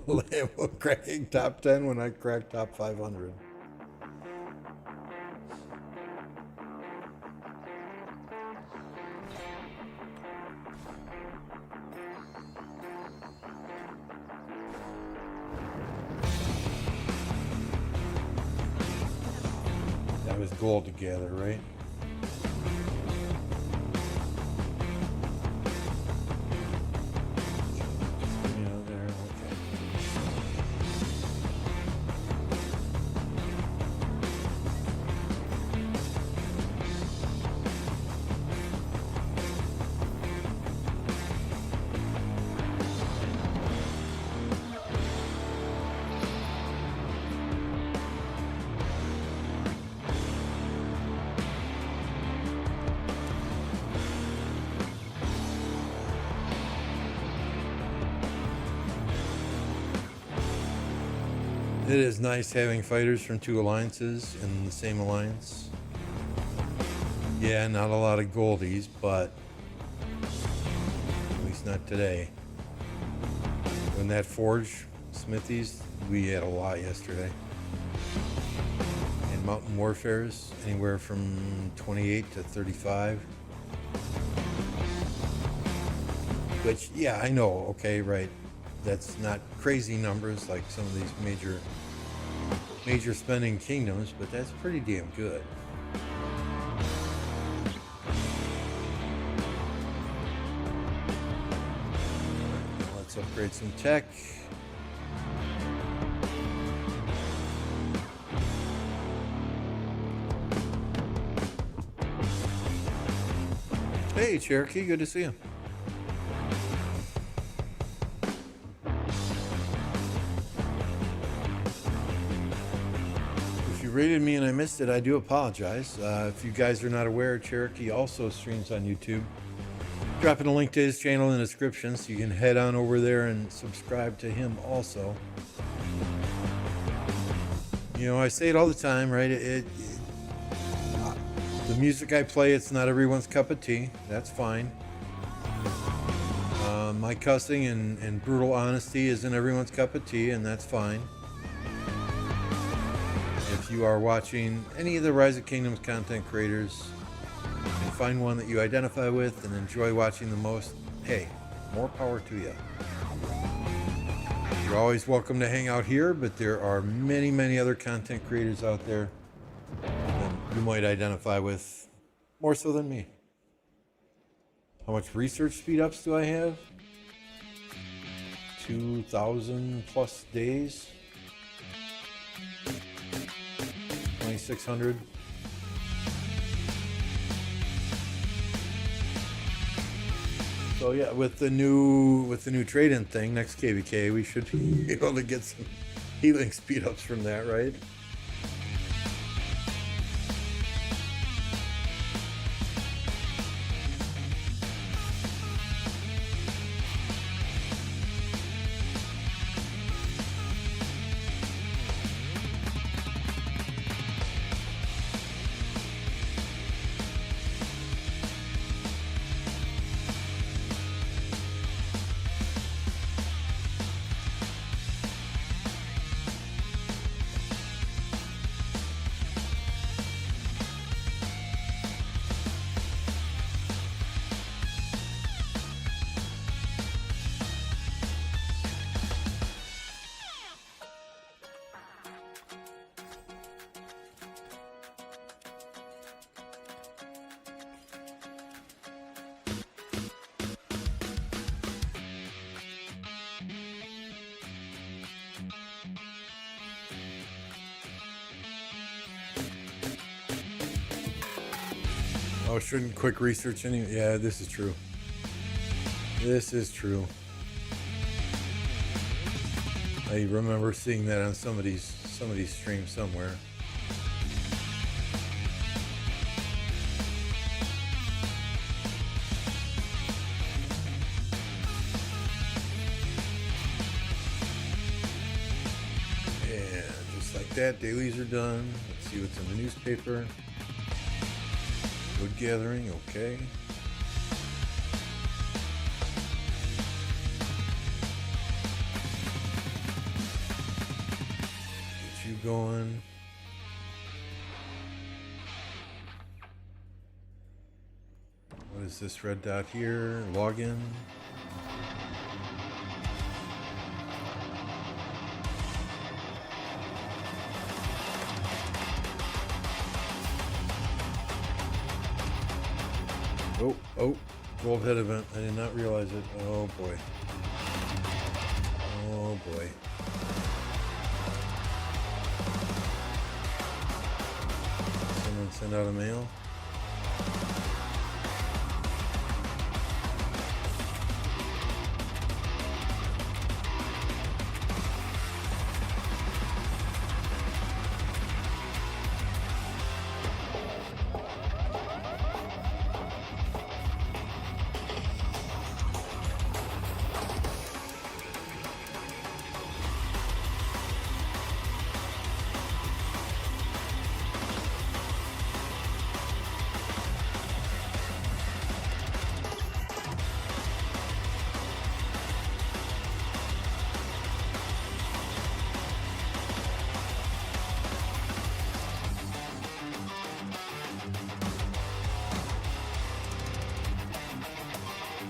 Label cracking top 10 when I crack top 500. That was gold together, right? It is nice having fighters from two alliances in the same alliance. Yeah, not a lot of goldies, but at least not today. When that forge, smithies, we had a lot yesterday. And mountain warfares, anywhere from 28 to 35. Which, yeah, I know, okay, right. That's not crazy numbers like some of these major spending kingdoms, but that's pretty damn good. Let's upgrade some tech. Hey Cherokee, good to see you. Rated me and I missed it, I do apologize. If you guys are not aware, Cherokee also streams on YouTube. Dropping a link to his channel in the description so you can head on over there and subscribe to him also. You know, I say it all the time, right? The music I play, it's not everyone's cup of tea. That's fine. My cussing and brutal honesty isn't everyone's cup of tea, and that's fine. If you are watching any of the Rise of Kingdoms content creators and find one that you identify with and enjoy watching the most, hey, more power to you. You're always welcome to hang out here, but there are many other content creators out there that you might identify with more so than me. How much research speed ups do I have? 2,000 plus days. 2,600. So yeah, with the new trade-in thing next KvK, we should be able to get some healing speed ups from that, right? Oh, shouldn't quick research any? Yeah, this is true. This is true. I remember seeing that on somebody's stream somewhere. And just like that, dailies are done. Let's see what's in the newspaper. Wood gathering, okay. Get you going. What is this red dot here? Login. Oh, gold head event. I did not realize it. Oh boy. Oh boy. Someone send out a mail.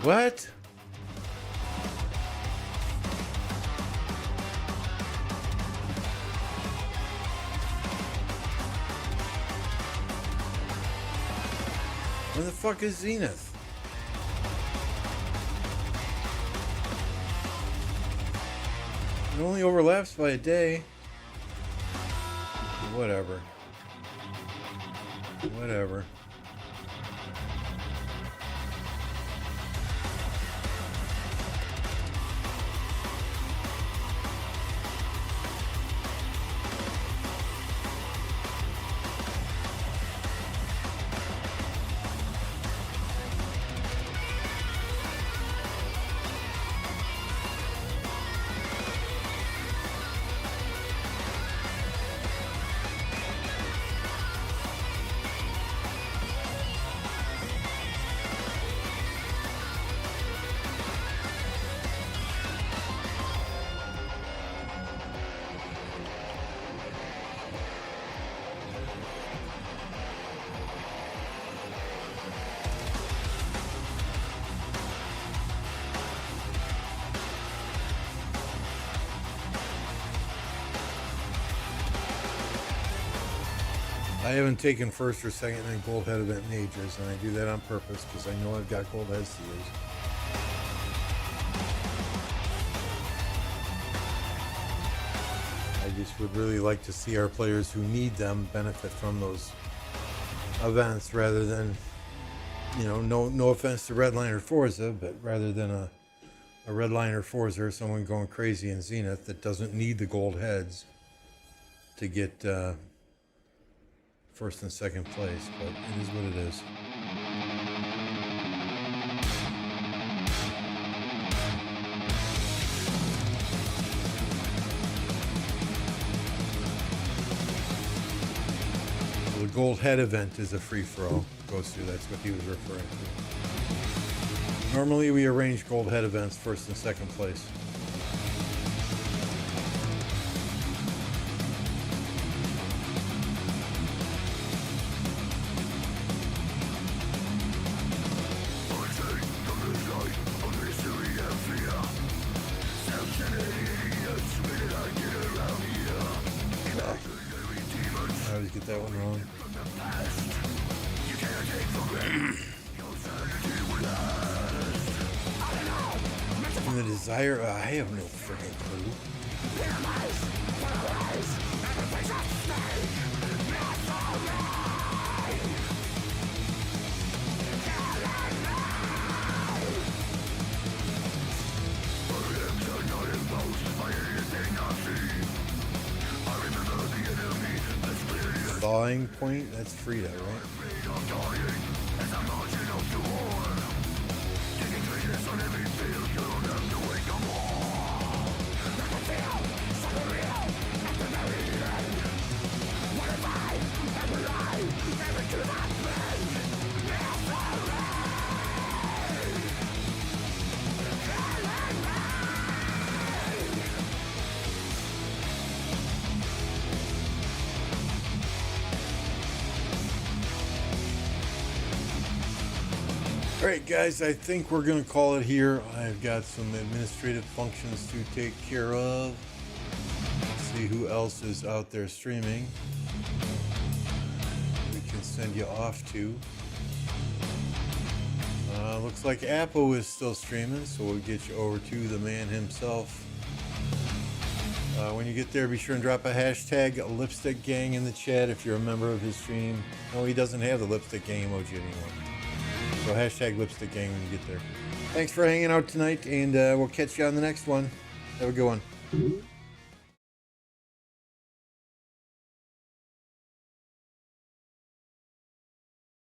What? Where the fuck is Zenith? It only overlaps by a day. Whatever. Whatever. I haven't taken first or second in gold head event in ages, and I do that on purpose because I know I've got gold heads to use. I just would really like to see our players who need them benefit from those events rather than, you know, no offense to Redline or Forza, but rather than a Redline or Forza or someone going crazy in Zenith that doesn't need the gold heads to get first and second place, but it is what it is. The gold head event is a free-for-all. Goes through, that's what he was referring to. Normally we arrange gold head events first and second place. I always get that one wrong. And the desire, I have no freaking clue. Thawing point, that's Frida, right? Alright guys, I think we're going to call it here. I've got some administrative functions to take care of. Let's see who else is out there streaming. We can send you off to. Looks like Apple is still streaming, so we'll get you over to the man himself. When you get there, be sure and drop a hashtag Lipstick Gang in the chat if you're a member of his stream. No, he doesn't have the Lipstick Gang emoji anymore. So hashtag Lipstick Gang when you get there. Thanks for hanging out tonight, and we'll catch you on the next one. Have a good one.